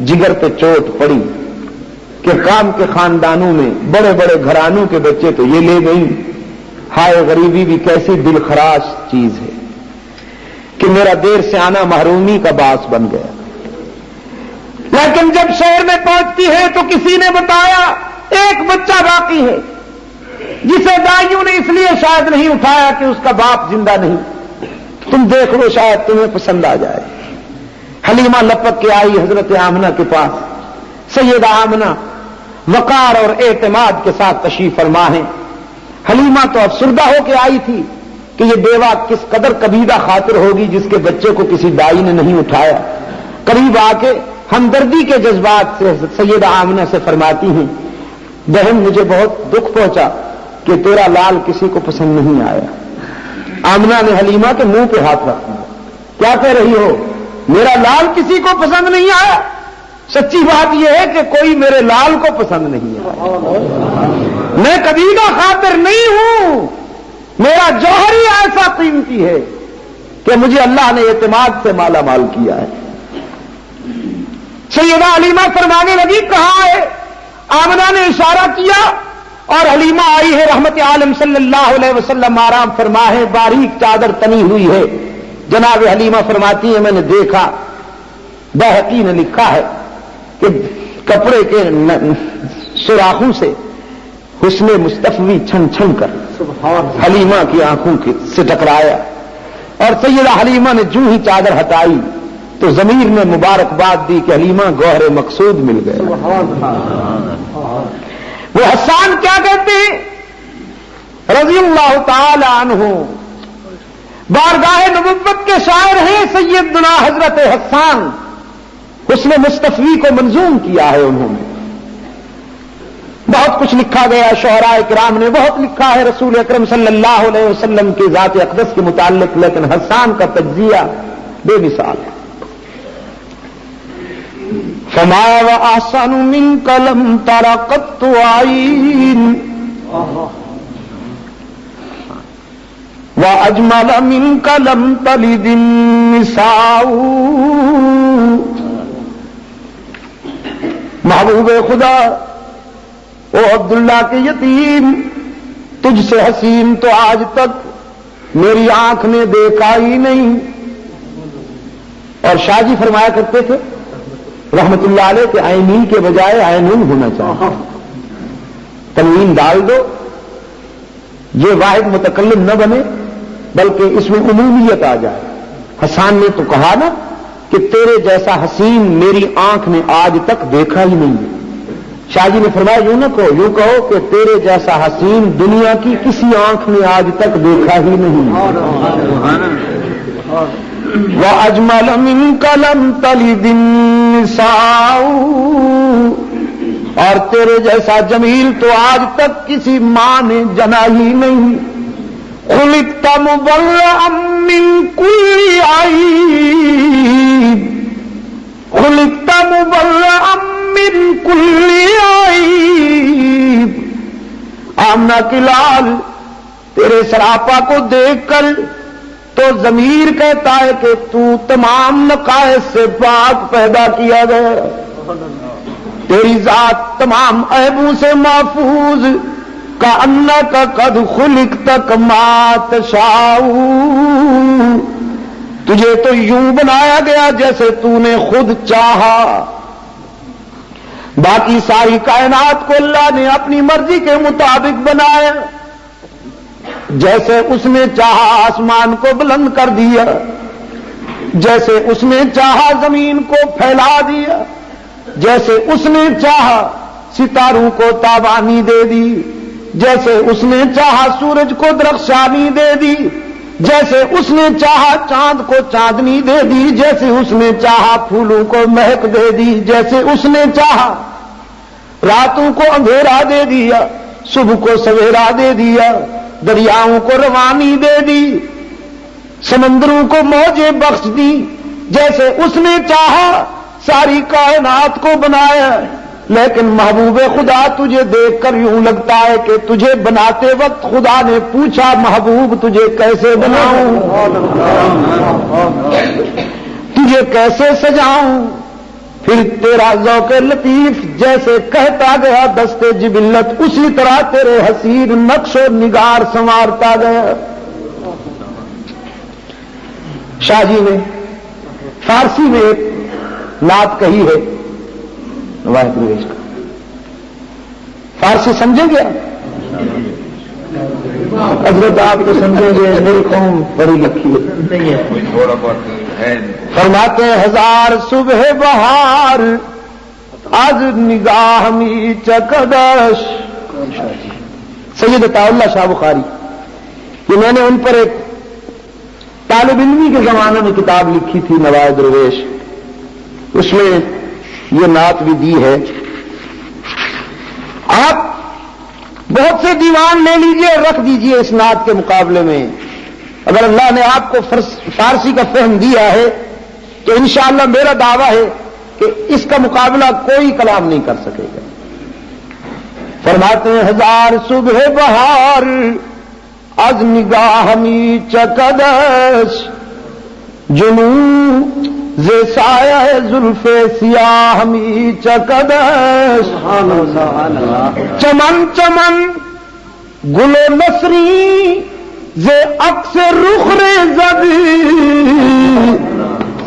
جگر پہ چوٹ پڑی کہ کام کے خاندانوں میں بڑے بڑے گھرانوں کے بچے تو یہ لے گئی. ہائے غریبی بھی کیسی دل خراش چیز ہے کہ میرا دیر سے آنا محرومی کا باعث بن گیا. لیکن جب شہر میں پہنچتی ہے تو کسی نے بتایا ایک بچہ باقی ہے جسے دائیوں نے اس لیے شاید نہیں اٹھایا کہ اس کا باپ زندہ نہیں. تم دیکھ لو شاید تمہیں پسند آ جائے. حلیمہ لپک کے آئی حضرت آمنہ کے پاس. سیدہ آمنہ وقار اور اعتماد کے ساتھ تشریف فرما ہے. حلیمہ تو افسردہ ہو کے آئی تھی کہ یہ بیوہ کس قدر کبیدہ خاطر ہوگی جس کے بچے کو کسی دائی نے نہیں اٹھایا. قریب آ کے ہمدردی کے جذبات سے سیدہ آمنہ سے فرماتی ہیں بہن مجھے بہت دکھ پہنچا کہ تیرا لال کسی کو پسند نہیں آیا. آمنہ نے حلیمہ کے منہ پہ ہاتھ رکھ دیا. کیا کہہ رہی ہو؟ میرا لال کسی کو پسند نہیں آیا؟ سچی بات یہ ہے کہ کوئی میرے لال کو پسند نہیں آیا. میں کبیدہ خاطر نہیں ہوں. میرا جوہر ہی ایسا قیمتی ہے کہ مجھے اللہ نے اعتماد سے مالا مال کیا ہے. سیدہ حلیمہ فرمانے لگی کہاں ہے؟ آمنہ نے اشارہ کیا اور حلیمہ آئی ہے. رحمت عالم صلی اللہ علیہ وسلم آرام فرما ہے، باریک چادر تنی ہوئی ہے. جناب حلیمہ فرماتی ہے میں نے دیکھا، بہقی نے لکھا ہے کہ کپڑے کے سوراخوں سے حسن مصطفی چھن چھن کر حلیمہ کی آنکھوں سے ٹکرایا اور سیدہ حلیمہ نے جو ہی چادر ہٹائی تو ضمیر نے مبارکباد دی کہ حلیمہ گوہر مقصود مل گیا. وہ حسان کیا کہتے ہیں رضی اللہ تعالی عنہ، بارگاہ نبوت کے شاعر ہیں سیدنا حضرت حسان. حسن مصطفی کو منظوم کیا ہے انہوں نے. بہت کچھ لکھا گیا، شعراء کرام نے بہت لکھا ہے رسول اکرم صلی اللہ علیہ وسلم کی ذات اقدس کے متعلق، لیکن حسان کا تجزیہ بے مثال ہے. فما واحسن منک لم تر قط عین واجمل منک لم تلد النساء. محبوب خدا او عبداللہ کے یتیم، تجھ سے حسین تو آج تک میری آنکھ نے دیکھا ہی نہیں. اور شاہ جی فرمایا کرتے تھے رحمت اللہ علیہ کہ عینی کے بجائے عینون ہونا چاہیے. تنوین ڈال دو، یہ واحد متکلم نہ بنے بلکہ اس میں عمومیت آ جائے. حسان نے تو کہا نا کہ تیرے جیسا حسین میری آنکھ نے آج تک دیکھا ہی نہیں. شاہ جی نے فرمایا یوں نہ کہو، یوں کہو کہ تیرے جیسا حسین دنیا کی کسی آنکھ نے آج تک دیکھا ہی نہیں. وَأَجْمَلَ مِنْكَ لَمْ تَلِدِ النِّسَاءُ، اور تیرے جیسا جمیل تو آج تک کسی ماں نے جنا ہی نہیں. خُلِقْتَ مُبَرَّأً مِّن كُلِّ عَيْبٍ، خُلِقْتَ مُبَرَّأً مِّن كُلِّ عَيْبٍ. آمنہ کی لال تیرے سراپا کو دیکھ کر تو ضمیر کہتا ہے کہ تو تمام نقائص سے پاک پیدا کیا گیا، تیری ذات تمام عیبوں سے محفوظ. کأنک قد خلقت کما تشاء، تجھے تو یوں بنایا گیا جیسے تو نے خود چاہا. باقی ساری کائنات کو اللہ نے اپنی مرضی کے مطابق بنایا. جیسے اس نے چاہا آسمان کو بلند کر دیا، جیسے اس نے چاہا زمین کو پھیلا دیا، جیسے اس نے چاہا ستاروں کو تابانی دے دی، جیسے اس نے چاہا سورج کو درخشانی دے دی، جیسے اس نے چاہا چاند کو چاندنی دے دی، جیسے اس نے چاہا پھولوں کو مہک دے دی، جیسے اس نے چاہا راتوں کو اندھیرا دے دیا، صبح کو سویرا دے دیا، دریاؤں کو روانی دے دی، سمندروں کو موجیں بخش دی. جیسے اس نے چاہا ساری کائنات کو بنایا. لیکن محبوب خدا تجھے دیکھ کر یوں لگتا ہے کہ تجھے بناتے وقت خدا نے پوچھا محبوب تجھے کیسے بناؤں، تجھے کیسے سجاؤں. پھر تیرا ذوق لطیف جیسے کہتا گیا دستے جبلت، اسی طرح تیرے حسین نقش و نگار سنوارتا گیا. شاہ جی نے فارسی میں ایک نعت کہی ہے نواز درویش کا. فارسی سمجھیں گے حضرت؟ آپ تو سمجھیں گے، میری قوم بڑی لکھی ہے. فرماتے ہیں ہزار صبح بہار از نگاہ می چکدش. سید عطا اللہ شاہ بخاری، یہ میں نے ان پر ایک طالب علمی کے زمانے میں کتاب لکھی تھی نواز درویش، اس میں یہ نعت بھی دی ہے. آپ بہت سے دیوان لے لیجئے اور رکھ دیجئے اس نعت کے مقابلے میں. اگر اللہ نے آپ کو فارسی کا فہم دیا ہے تو انشاءاللہ میرا دعویٰ ہے کہ اس کا مقابلہ کوئی کلام نہیں کر سکے گا. فرماتے ہیں ہزار صبح بہار از نگاہ می چکدش، جنوں ز سایہ زلف سیاہ می چکدش. چمن چمن گل و نسری ز عکس رخ ریزد،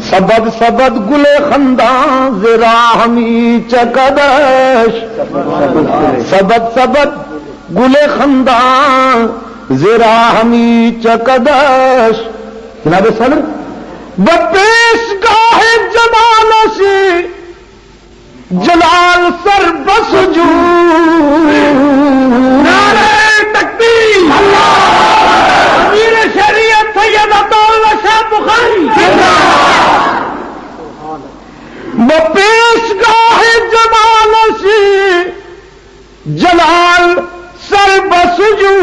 سبد سبد گل خنداں ز راہ می چکدش. سبد سبد گل خنداں ز راہ می چکدش. جناب صدر بپیش گاہ جمال سے جلال سر بس جو، نعرہ تکبیر، امیر شریعت سید عطا اللہ شاہ بخاری. بپیش گاہ جمال سے جلال سر بس جو،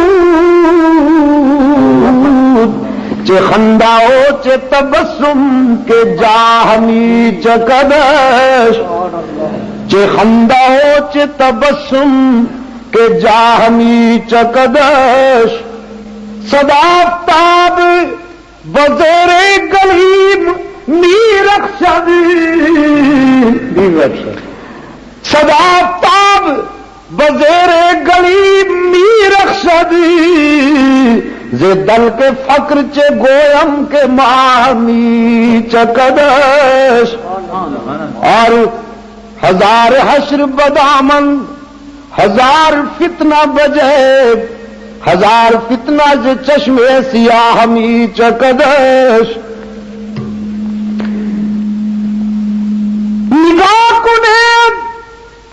چه خنداؤ چه تبسم کے جاہ می چکدش. چه خنداؤ چه تبسم کے جاہ می چکدش. صدافتاب بزیر گلیم می رخشد، صدافتاب بزیر گلیم می رخشد، ز دل کے فقر چے گویم کے مامی چکدش. اور ہزار حشر بدامن ہزار فتنہ بجے، ہزار فتنہ ز چشم سیاہ می چکدش. نگاہ کنید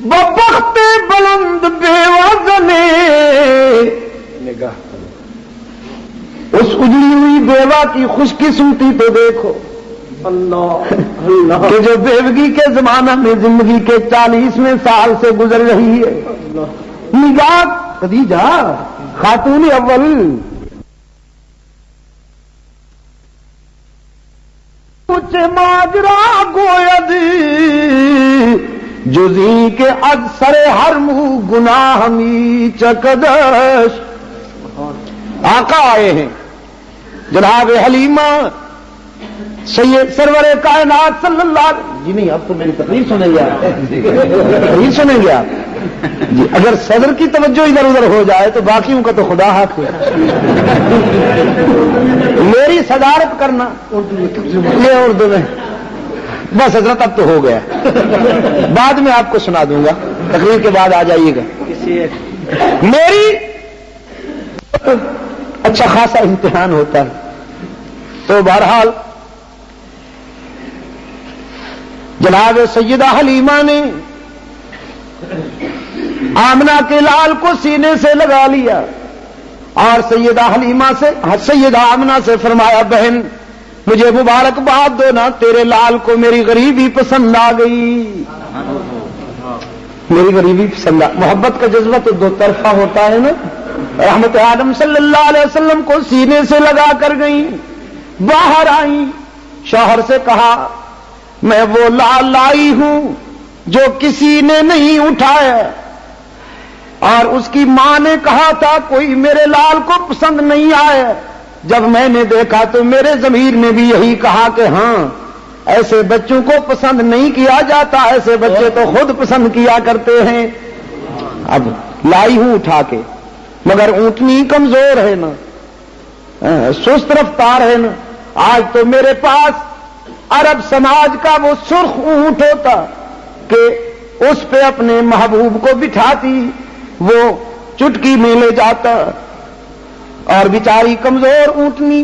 ببخت بلند بے وزنے، نگاہ اس اجڑی ہوئی بیوہ کی خوش قسمتی تو دیکھو. کہ جو بیوگی کے زمانہ میں زندگی کے 40ویں سال سے گزر رہی ہے. نگاہ خدیجہ خاتون اول کچھ ماجرا گوید جزی کے اکثر ہر منہ گناہ می چکدش. آقا آئے ہیں جناب حلیمہ سید سرور کائنات صلی اللہ علیہ جی نہیں اب تو میری تقریر سنیں گے آپ تقریر سنیں گے آپ جی. اگر صدر کی توجہ ادھر ادھر ہو جائے تو باقیوں کا تو خدا ہاتھ ہے. میری صدارت کرنا یہ اردو میں بس حضرت اب تو ہو گیا. بعد میں آپ کو سنا دوں گا, تقریر کے بعد آ جائیے گا. میری اچھا خاصا امتحان ہوتا ہے. تو بہرحال جناب سیدہ حلیمہ نے آمنہ کے لال کو سینے سے لگا لیا اور سیدہ حلیمہ سے سیدہ آمنہ سے فرمایا بہن مجھے مبارکباد دو نا, تیرے لال کو میری غریبی پسند آ گئی. میری غریبی پسند آ. محبت کا جذبہ تو دو طرفہ ہوتا ہے نا. رحمت عالم صلی اللہ علیہ وسلم کو سینے سے لگا کر گئی, باہر آئی, شوہر سے کہا میں وہ لال لائی ہوں جو کسی نے نہیں اٹھایا, اور اس کی ماں نے کہا تھا کوئی میرے لال کو پسند نہیں آیا. جب میں نے دیکھا تو میرے ضمیر نے بھی یہی کہا کہ ہاں ایسے بچوں کو پسند نہیں کیا جاتا, ایسے بچے تو خود پسند کیا کرتے ہیں. اب لائی ہوں اٹھا کے, مگر اونٹنی کمزور ہے نا, سست رفتار ہے نا. آج تو میرے پاس عرب سماج کا وہ سرخ اونٹ ہوتا کہ اس پہ اپنے محبوب کو بٹھاتی, وہ چٹکی میں لے جاتا. اور بیچاری کمزور اونٹنی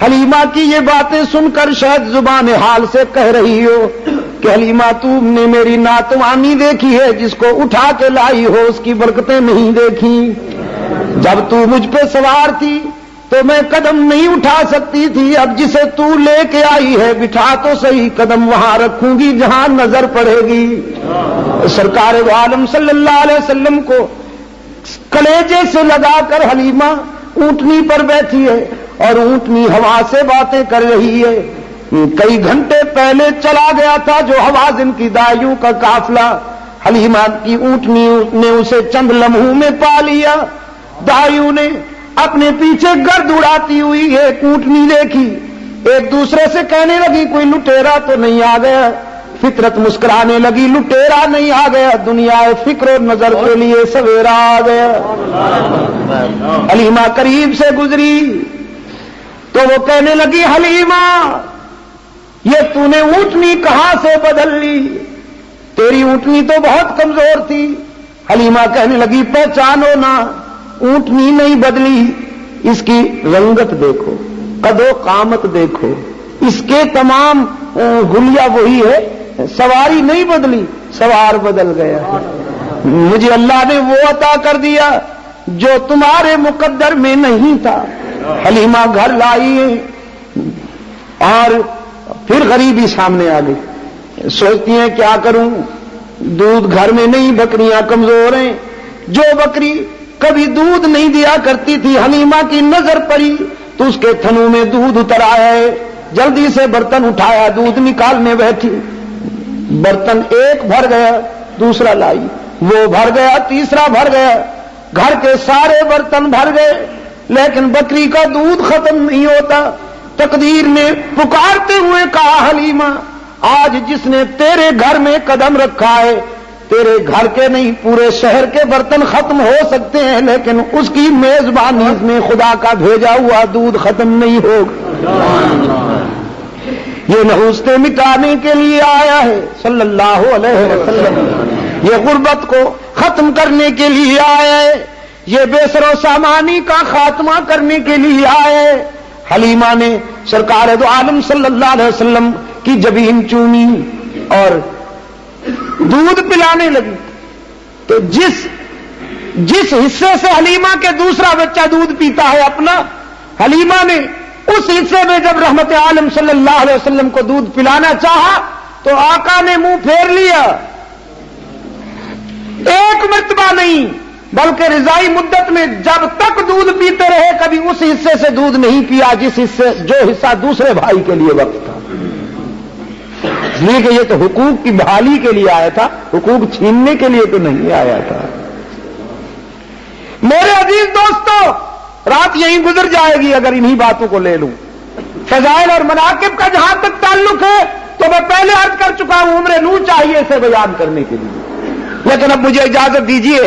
حلیمہ کی یہ باتیں سن کر شاید زبان حال سے کہہ رہی ہو کہ حلیمہ تم نے میری ناتوانی دیکھی ہے, جس کو اٹھا کے لائی ہو اس کی برکتیں نہیں دیکھی. جب تو مجھ پہ سوار تھی تو میں قدم نہیں اٹھا سکتی تھی, اب جسے تو لے کے آئی ہے بٹھا تو صحیح, قدم وہاں رکھوں گی جہاں نظر پڑے گی. سرکار دو عالم صلی اللہ علیہ وسلم کو کلیجے سے لگا کر حلیمہ اونٹنی پر بیٹھی ہے اور اونٹنی ہوا سے باتیں کر رہی ہے. کئی گھنٹے پہلے چلا گیا تھا جو حوازن کی دائیوں کا قافلہ, حلیمہ کی اونٹنی نے اسے چند لمحوں میں پا لیا. دائیوں نے اپنے پیچھے گرد اڑاتی ہوئی ایک اونٹنی دیکھی, ایک دوسرے سے کہنے لگی کوئی لٹیرا تو نہیں آ گیا. فطرت مسکرانے لگی, لٹیرا نہیں آ گیا, دنیا فکر و نظر کے لیے سویرا آ گیا. حلیمہ قریب سے گزری تو وہ کہنے لگی حلیمہ یہ تو نے اونٹنی کہاں سے بدل لی, تیری اونٹنی تو بہت کمزور تھی. حلیمہ کہنے لگی پہچانو نا, اونٹنی نہیں بدلی, اس کی رنگت دیکھو, قد و قامت دیکھو, اس کے تمام گلیا وہی ہے, سواری نہیں بدلی, سوار بدل گیا. مجھے اللہ نے وہ عطا کر دیا جو تمہارے مقدر میں نہیں تھا. حلیمہ گھر لائی اور پھر غریبی سامنے آ گئی. سوچتی ہیں کیا کروں, دودھ گھر میں نہیں, بکریاں کمزور ہیں. جو بکری کبھی دودھ نہیں دیا کرتی تھی حلیمہ کی نظر پڑی تو اس کے تھنوں میں دودھ اتر آیا ہے. جلدی سے برتن اٹھایا, دودھ نکالنے بیٹھی, برتن ایک بھر گیا, دوسرا لائی, وہ بھر گیا, تیسرا بھر گیا, گھر کے سارے برتن بھر گئے, لیکن بکری کا دودھ ختم نہیں ہوتا. تقدیر نے پکارتے ہوئے کہا حلیمہ آج جس نے تیرے گھر میں قدم رکھا ہے, تیرے گھر کے نہیں پورے شہر کے برتن ختم ہو سکتے ہیں, لیکن اس کی میزبانی میں خدا کا بھیجا ہوا دودھ ختم نہیں ہوگا. یہ نحوستیں مٹانے کے لیے آیا ہے صلی اللہ علیہ وسلم, یہ غربت کو ختم کرنے کے لیے آیا ہے, یہ بے سر و سامانی کا خاتمہ کرنے کے لیے آیا ہے. حلیمہ نے سرکار دو عالم صلی اللہ علیہ وسلم کی جبین چومی اور دودھ پلانے لگی, تو جس حصے سے حلیمہ کے دوسرا بچہ دودھ پیتا ہے اپنا, حلیمہ نے اس حصے میں جب رحمت عالم صلی اللہ علیہ وسلم کو دودھ پلانا چاہا تو آقا نے منہ پھیر لیا. ایک مرتبہ نہیں بلکہ رضائی مدت میں جب تک دودھ پیتے رہے کبھی اس حصے سے دودھ نہیں پیا جو حصہ دوسرے بھائی کے لیے وقت تھا. اس لیے کہ یہ تو حقوق کی بحالی کے لیے آیا تھا, حقوق چھیننے کے لیے تو نہیں آیا تھا. میرے عزیز دوستو, رات یہیں گزر جائے گی اگر انہی باتوں کو لے لوں. فضائل اور مناقب کا جہاں تک تعلق ہے تو میں پہلے عرض کر چکا ہوں, عمر نور چاہیے اسے بیان کرنے کے لیے. لیکن اب مجھے اجازت دیجیے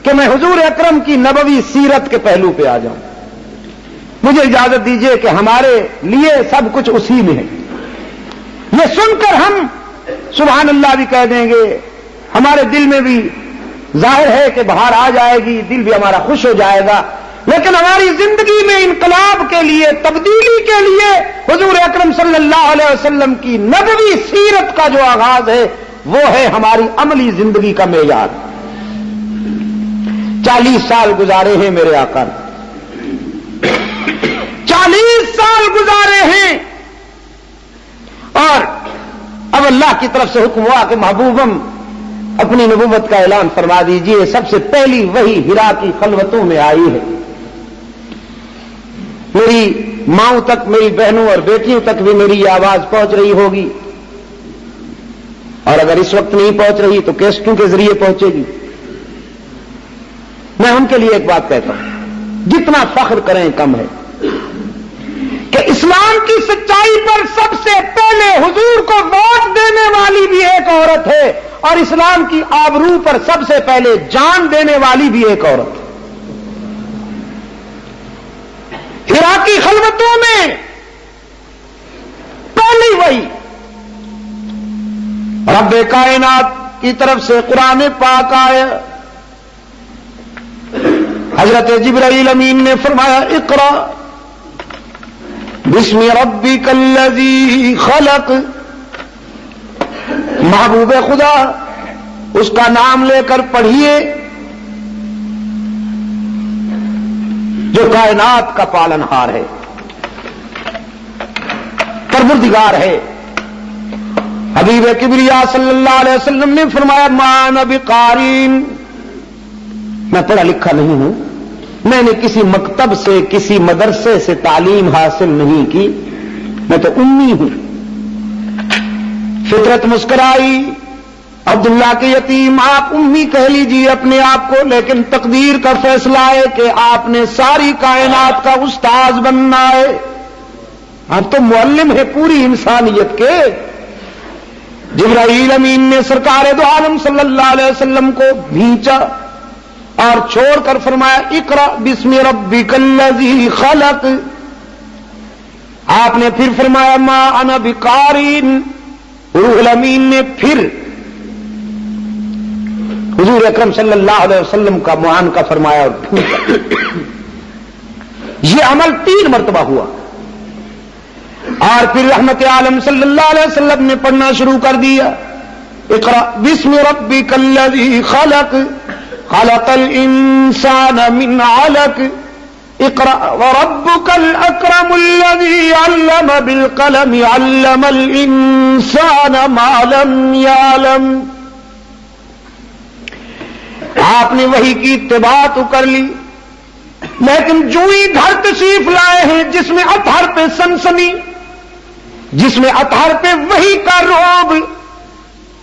کہ میں حضور اکرم کی نبوی سیرت کے پہلو پہ آ جاؤں. مجھے اجازت دیجیے کہ ہمارے لیے سب کچھ اسی میں ہے. یہ سن کر ہم سبحان اللہ بھی کہہ دیں گے, ہمارے دل میں بھی ظاہر ہے کہ بہار آ جائے گی, دل بھی ہمارا خوش ہو جائے گا. لیکن ہماری زندگی میں انقلاب کے لیے, تبدیلی کے لیے حضور اکرم صلی اللہ علیہ وسلم کی نبوی سیرت کا جو آغاز ہے وہ ہے ہماری عملی زندگی کا معیار. 40 سال گزارے ہیں میرے آقا نے, 40 سال گزارے ہیں, اور اب اللہ کی طرف سے حکم ہوا کہ محبوبم اپنی نبوت کا اعلان فرما دیجئے. سب سے پہلی وہی ہرا کی خلوتوں میں آئی ہے. میری ماؤں تک, میری بہنوں اور بیٹیوں تک بھی میری یہ آواز پہنچ رہی ہوگی, اور اگر اس وقت نہیں پہنچ رہی تو کیسٹوں کے ذریعے پہنچے گی. میں ان کے لیے ایک بات کہتا ہوں, جتنا فخر کریں کم ہے کہ اسلام کی سچائی پر سب سے پہلے حضور کو ووٹ دینے والی بھی ایک عورت ہے, اور اسلام کی آبرو پر سب سے پہلے جان دینے والی بھی ایک عورت ہے. ہرا کی خلوتوں میں پہلی وہی رب کائنات کی طرف سے قرآن پاک آیا. حضرت جبرائیل امین نے فرمایا اقرا بسم ربک الذی خلق. محبوب خدا اس کا نام لے کر پڑھیے جو کائنات کا پالنہار ہے, پروردگار ہے. حبیب کبریا صلی اللہ علیہ وسلم نے فرمایا ما انا بقارین, میں پڑھا لکھا نہیں ہوں, میں نے کسی مکتب سے کسی مدرسے سے تعلیم حاصل نہیں کی, میں تو امی ہوں. فطرت مسکرائی, عبداللہ کے یتیم آپ امی کہہ لیجیے اپنے آپ کو, لیکن تقدیر کا فیصلہ ہے کہ آپ نے ساری کائنات کا استاذ بننا ہے. آپ تو معلم ہے پوری انسانیت کے. جبرائیل امین نے سرکار دو عالم صلی اللہ علیہ وسلم کو بھیجا اور چھوڑ کر فرمایا اقرا بسم ربک الذی خلق. آپ نے پھر فرمایا ما انا بقارین. روح الامین نے پھر حضور اکرم صلی اللہ علیہ وسلم کا معانقہ فرمایا اور پھوٹا. یہ عمل 3 مرتبہ ہوا, اور پھر رحمت عالم صلی اللہ علیہ وسلم نے پڑھنا شروع کر دیا اقرا بسم ربک الذی خلق خلق الانسان من علق اقرا وربک الاکرم الذی علم بالقلم علم الانسان ما لم یعلم. آپ نے وحی کی اتباع تو کر لی, لیکن جو ہی گھر تشریف لائے ہیں جس میں اطہر پہ سنسنی, جس میں اطہر پہ وحی کا رعب,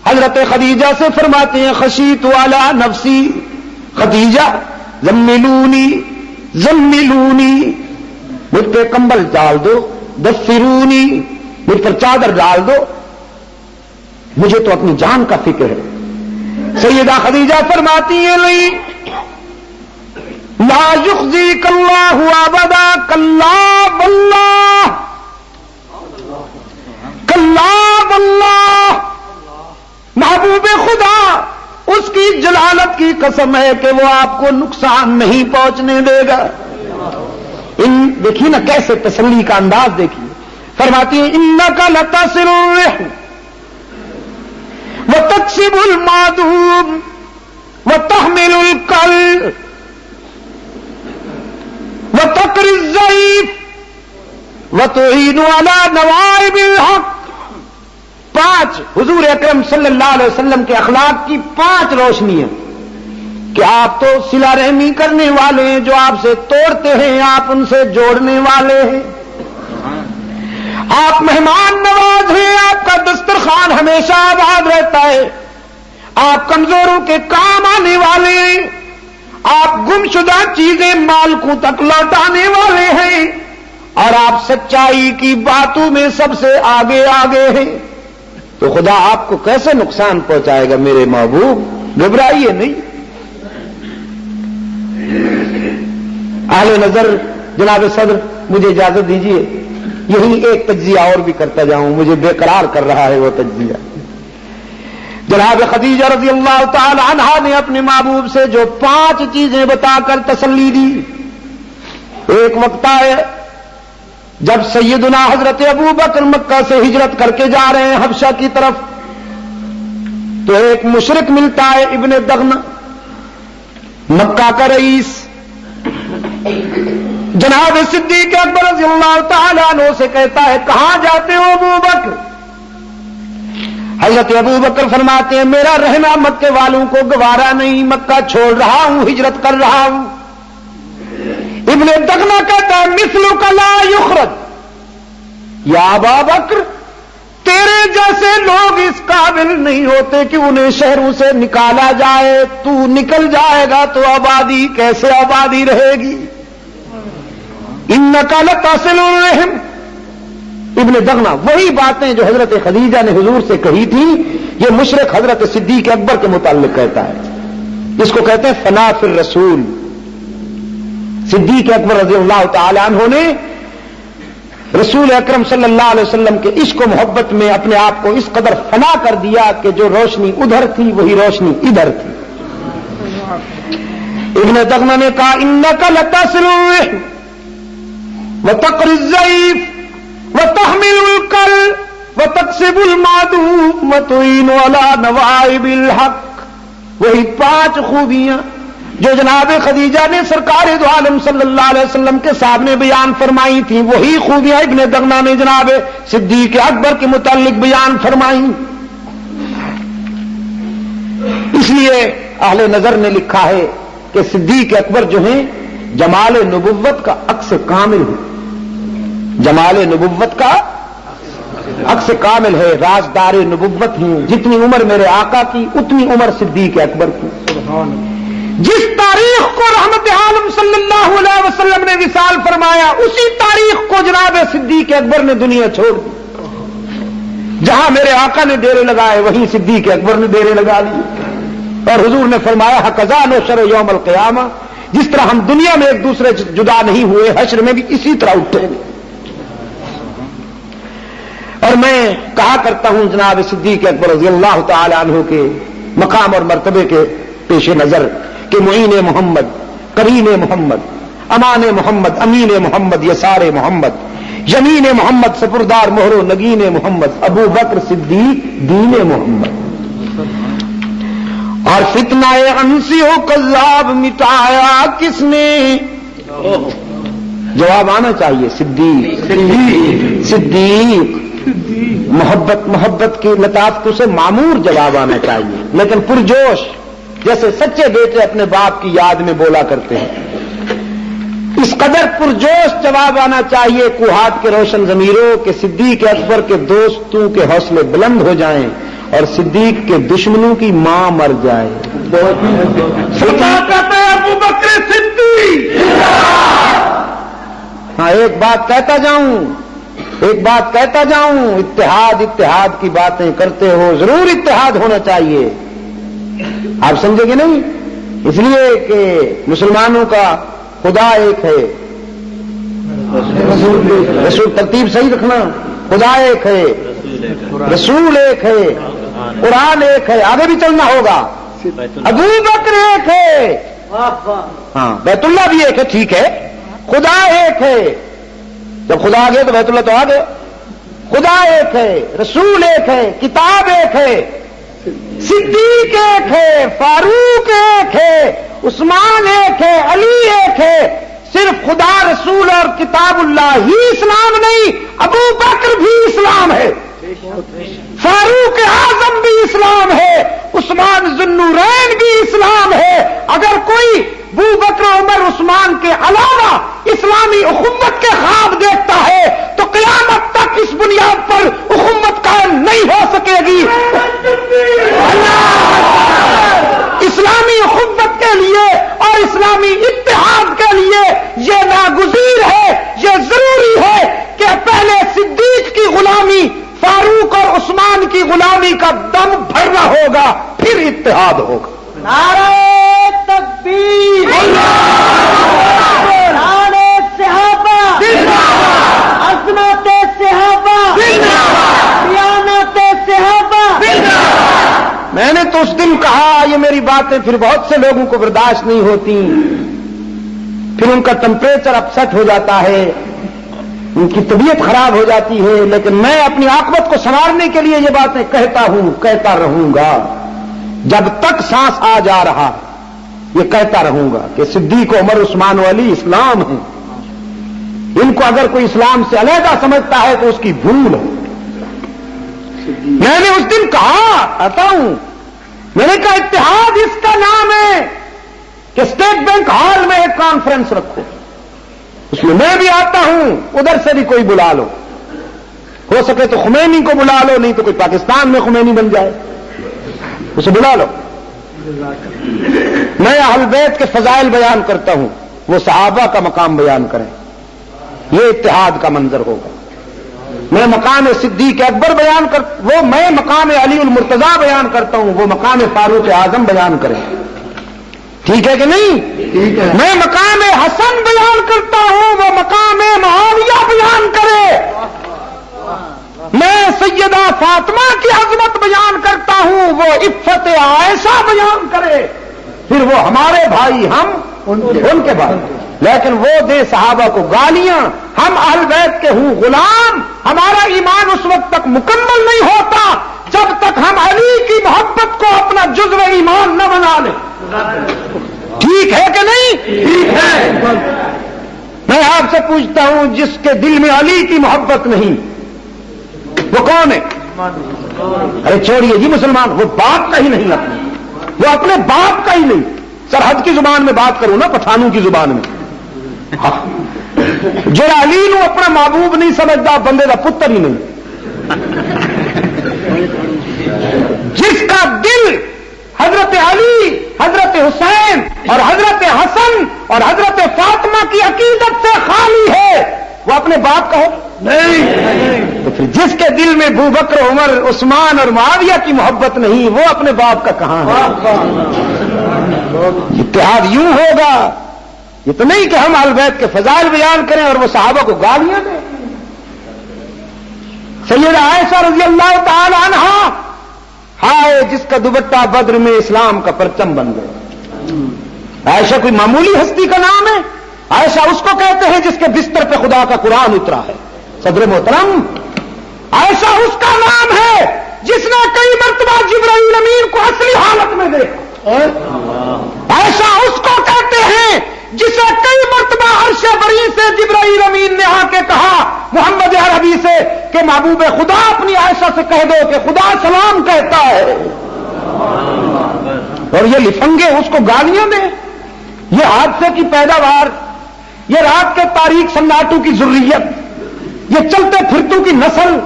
حضرت خدیجہ سے فرماتے ہیں خشیت علی نفسی, خدیجہ زملونی زملونی, مجھ پہ کمبل ڈال دو, دفرونی مجھ پر چادر ڈال دو, مجھے تو اپنی جان کا فکر ہے. سیدہ خدیجہ فرماتی ہیں نہیں, لا یخزیک اللہ ابدا, کلا واللہ کلا واللہ. محبوب خدا اس کی جلالت کی قسم ہے کہ وہ آپ کو نقصان نہیں پہنچنے دے گا. دیکھیے نا کیسے تسلی کا انداز دیکھیے. فرماتی ہیں انک لتصل الرحم وتکسب المعدوم وتحمل الکل وتقری الضعیف وتعین علی نوائب الحق. 5 حضور اکرم صلی اللہ علیہ وسلم کے اخلاق کی 5 روشنیاں کہ آپ تو صلہ رحمی کرنے والے ہیں، جو آپ سے توڑتے ہیں آپ ان سے جوڑنے والے ہیں، آپ مہمان نواز ہیں، آپ کا دسترخوان ہمیشہ آباد رہتا ہے، آپ کمزوروں کے کام آنے والے ہیں، آپ گمشدہ چیزیں مالکوں تک لوٹانے والے ہیں، اور آپ سچائی کی باتوں میں سب سے آگے آگے ہیں. تو خدا آپ کو کیسے نقصان پہنچائے گا میرے محبوب؟ گھبرائیے نہیں. اہل نظر جناب صدر مجھے اجازت دیجیے، یہی ایک تجزیہ اور بھی کرتا جاؤں، مجھے بے قرار کر رہا ہے وہ تجزیہ. جناب خدیجہ رضی اللہ تعالی عنہا نے اپنے محبوب سے جو 5 چیزیں بتا کر تسلی دی. ایک وقت آئے جب سیدنا حضرت ابو بکر مکہ سے ہجرت کر کے جا رہے ہیں حبشہ کی طرف، تو ایک مشرک ملتا ہے ابن دغنہ، مکہ کا رئیس. جناب صدیق اکبر رضی اللہ تعالیٰ عنہ سے کہتا ہے کہاں جاتے ہو ابو بکر؟ حضرت ابو بکر فرماتے ہیں میرا رہنا مکے والوں کو گوارا نہیں، مکہ چھوڑ رہا ہوں، ہجرت کر رہا ہوں. ابن دغنہ کہتا ہے مثلک لا یخرج یا ابا بکر، تیرے جیسے لوگ اس قابل نہیں ہوتے کہ انہیں شہروں سے نکالا جائے، تو نکل جائے گا تو آبادی کیسے آبادی رہے گی؟ انک لتصل الرحم. ابن دغنہ وہی باتیں جو حضرت خدیجہ نے حضور سے کہی تھی یہ مشرک حضرت صدیق اکبر کے متعلق کہتا ہے. اس کو کہتے ہیں فنا فی الرسول. صدیق اکبر رضی اللہ تعالی عنہ نے رسول اکرم صلی اللہ علیہ وسلم کے عشق و محبت میں اپنے آپ کو اس قدر فنا کر دیا کہ جو روشنی ادھر تھی وہی روشنی ادھر تھی. ابن دغنہ نے کہا انک لتصل الرحم وتقری الضعیف وتحمل الکل وتکسب المعدوم وتعین علی نوائب الحق. وہی 5 خوبیاں جو جناب خدیجہ نے سرکار دو عالم صلی اللہ علیہ وسلم کے سامنے بیان فرمائی تھی، وہی خوبیاں ابن دغنہ نے جناب صدیق اکبر کے متعلق بیان فرمائی. اس لیے اہل نظر نے لکھا ہے کہ صدیق اکبر جو ہیں جمال نبوت کا عکس کامل ہے، جمال نبوت کا عکس کامل ہے، رازدار نبوت ہیں. جتنی عمر میرے آقا کی اتنی عمر صدیق اکبر کی. جس تاریخ کو رحمت عالم صلی اللہ علیہ وسلم نے وصال فرمایا اسی تاریخ کو جناب صدیق اکبر نے دنیا چھوڑ دی. جہاں میرے آقا نے ڈیرے لگائے وہیں صدیق اکبر نے ڈیرے لگا لی. اور حضور نے فرمایا حقذا نحشر یوم القیامہ، جس طرح ہم دنیا میں ایک دوسرے سے جدا نہیں ہوئے حشر میں بھی اسی طرح اٹھیں گے. اور میں کہا کرتا ہوں جناب صدیق اکبر رضی اللہ تعالی عنہ کے مقام اور مرتبے کے پیش نظر کہ معین محمد، کریم محمد، امان محمد، امین محمد، یسار محمد، یمین محمد، سپردار مہر و نگین محمد، ابو بکر صدیق دین محمد. اور فتنہ انسی و کذاب مٹایا کس نے؟ جواب آنا چاہیے صدیق. صدیق محبت کی لطافت سے معمور جواب آنا چاہیے، لیکن پرجوش جیسے سچے بیٹے اپنے باپ کی یاد میں بولا کرتے ہیں. اس قدر پرجوش جواب آنا چاہیے کوہات کے روشن ضمیروں کے صدیق اکبر کے دوستوں کے حوصلے بلند ہو جائیں اور صدیق کے دشمنوں کی ماں مر جائے. ابو بکر صدیق. ہاں ایک بات کہتا جاؤں، اتحاد کی باتیں کرتے ہو، ضرور اتحاد ہونا چاہیے. آپ سمجھے گے نہیں؟ اس لیے کہ مسلمانوں کا خدا ایک ہے. رسول ترتیب صحیح رکھنا، خدا ایک ہے، رسول ایک ہے، قرآن ایک ہے، آگے بھی چلنا ہوگا. ابو بکر ایک ہے، ہاں بیت اللہ بھی ایک ہے، ٹھیک ہے، خدا ایک ہے. جب خدا آ گیا تو بیت اللہ تو آ گیا. خدا ایک ہے، رسول ایک ہے، کتاب ایک ہے، صدیق ایک ہے، فاروق ایک ہے، عثمان ایک ہے، علی ایک ہے، صرف خدا رسول اور کتاب اللہ ہی اسلام نہیں، ابو بکر بھی اسلام ہے، فاروق اعظم بھی اسلام ہے، عثمان ذوالنورین بھی اسلام ہے۔ اگر کوئی ابو بکر عمر عثمان کے علاوہ اسلامی اخوت کے خواب دیکھتا ہے تو قیامت تک اس بنیاد پر اخوت قائم نہیں ہو سکے گی۔ اسلامی اخوت کے لیے اور اسلامی اتحاد کے لیے یہ ناگزیر ہے، یہ ضروری ہے کہ پہلے صدیق کی غلامی، فاروق اور عثمان کی غلامی کا دم بھرنا ہوگا، پھر اتحاد ہوگا۔ نعرہ تکبیر، نعرہ صحابہ، عظمت صحابہ، دیانت صحابہ۔ میں نے تو اس دن کہا یہ میری باتیں پھر بہت سے لوگوں کو برداشت نہیں ہوتی، پھر ان کا ٹمپریچر اپسٹ ہو جاتا ہے، ان کی طبیعت خراب ہو جاتی ہے، لیکن میں اپنی عاقبت کو سنوارنے کے لیے یہ باتیں کہتا ہوں، کہتا رہوں گا، جب تک سانس آ جا رہا یہ کہتا رہوں گا کہ صدیق عمر عثمان و علی اسلام ہیں۔ ان کو اگر کوئی اسلام سے علیحدہ سمجھتا ہے تو اس کی بھول ہے۔ میں نے اس دن کہا، آتا ہوں، میں نے کہا اتحاد اس کا نام ہے کہ اسٹیٹ بینک ہال میں ایک کانفرنس رکھو، اس میں بھی آتا ہوں، ادھر سے بھی کوئی بلا لو، ہو سکے تو خمینی کو بلا لو، نہیں تو کوئی پاکستان میں خمینی بن جائے، اسے بلا لو۔ میں اہل بیت کے فضائل بیان کرتا ہوں، وہ صحابہ کا مقام بیان کریں، یہ اتحاد کا منظر ہوگا۔ میں مقام صدیق اکبر بیان کر، وہ میں مقام علی المرتضیٰ بیان کرتا ہوں، وہ مقام فاروق اعظم بیان کریں، ٹھیک ہے کہ نہیں؟ ٹھیک ہے۔ میں مقام حسن بیان کرتا ہوں، وہ مقام معاویہ بیان کرے۔ میں سیدہ فاطمہ کی عظمت بیان کرتا ہوں، وہ عفت عائشہ بیان کرے، پھر وہ ہمارے بھائی، ہم ان کے بھائی، لیکن وہ دے صحابہ کو گالیاں، ہم اہل بیت کے ہوں غلام، ہمارا ایمان اس وقت تک مکمل نہیں ہوتا جب تک ہم علی کی محبت کو اپنا جزو ایمان نہ بنا لیں۔ ٹھیک ہے کہ نہیں؟ ٹھیک ہے۔ میں آپ سے پوچھتا ہوں، جس کے دل میں علی کی محبت نہیں وہ کون ہے؟ ارے چھوڑیے جی مسلمان، وہ باپ کا ہی نہیں، اپنے وہ اپنے باپ کا ہی نہیں۔ سرحد کی زبان میں بات کروں نا، پٹھانوں کی زبان میں، جو علی نو اپنا محبوب نہیں سمجھتا، بندے کا پتر ہی نہیں۔ جس کا دل حضرت علی، حضرت حسین اور حضرت حسن اور حضرت فاطمہ کی عقیدت سے خالی ہے، وہ اپنے باپ کا ہو نہیں۔ تو پھر جس کے دل میں ابو بکر، عمر، عثمان اور معاویہ کی محبت نہیں، وہ اپنے باپ کا کہاں ہے؟ اتحاد یوں ہوگا، یہ تو نہیں کہ ہم اہل بیت کے فضائل بیان کریں اور وہ صحابہ کو گالیاں دیں۔ سیدہ عائشہ رضی اللہ تعالی عنہا، ہائے جس کا دوپٹہ بدر میں اسلام کا پرچم بن گیا۔ عائشہ کوئی معمولی ہستی کا نام ہے؟ عائشہ اس کو کہتے ہیں جس کے بستر پہ خدا کا قرآن اترا ہے۔ صدر محترم، عائشہ اس کا نام ہے جس نے کئی مرتبہ جبرائیل امین کو اصلی حالت میں دیکھا۔ عائشہ اس کو کہتے ہیں جسے کئی مرتبہ عرش بری سے جبرائیل امین نے آ کے کہا محمد عربی سے کہ محبوب خدا اپنی عائشہ سے کہہ دو کہ خدا سلام کہتا ہے، اور یہ لفنگے اس کو گالیاں دیں۔ یہ حادثے کی پیداوار، یہ رات کے تاریک سناٹو کی ذریت، یہ چلتے پھرتوں کی نسل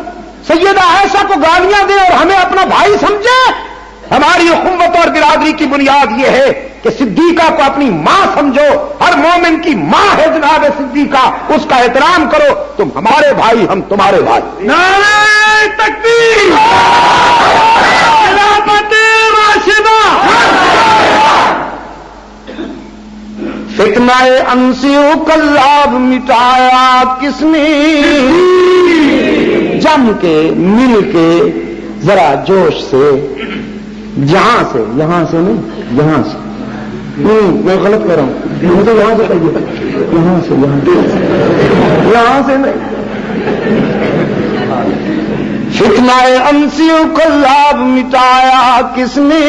سیدہ عائشہ کو گالیاں دے اور ہمیں اپنا بھائی سمجھے۔ ہماری اخوت اور برادری کی بنیاد یہ ہے کہ صدیقہ کو اپنی ماں سمجھو، ہر مومن کی ماں ہے جناب صدیقہ، اس کا احترام کرو، تم ہمارے بھائی، ہم تمہارے بھائی۔ نعرہ تکبیر، خلافت راشدہ۔ فتنہ انسیوں کا لاب مٹایا کس نے، جم کے مل کے ذرا جوش سے، جہاں سے، یہاں سے نہیں، یہاں سے میں غلط کر رہا ہوں، مجھے یہاں سے کہیے، یہاں سے، یہاں سے نہیں۔ فتنہ انسیوں کا لاب مٹایا کس نے،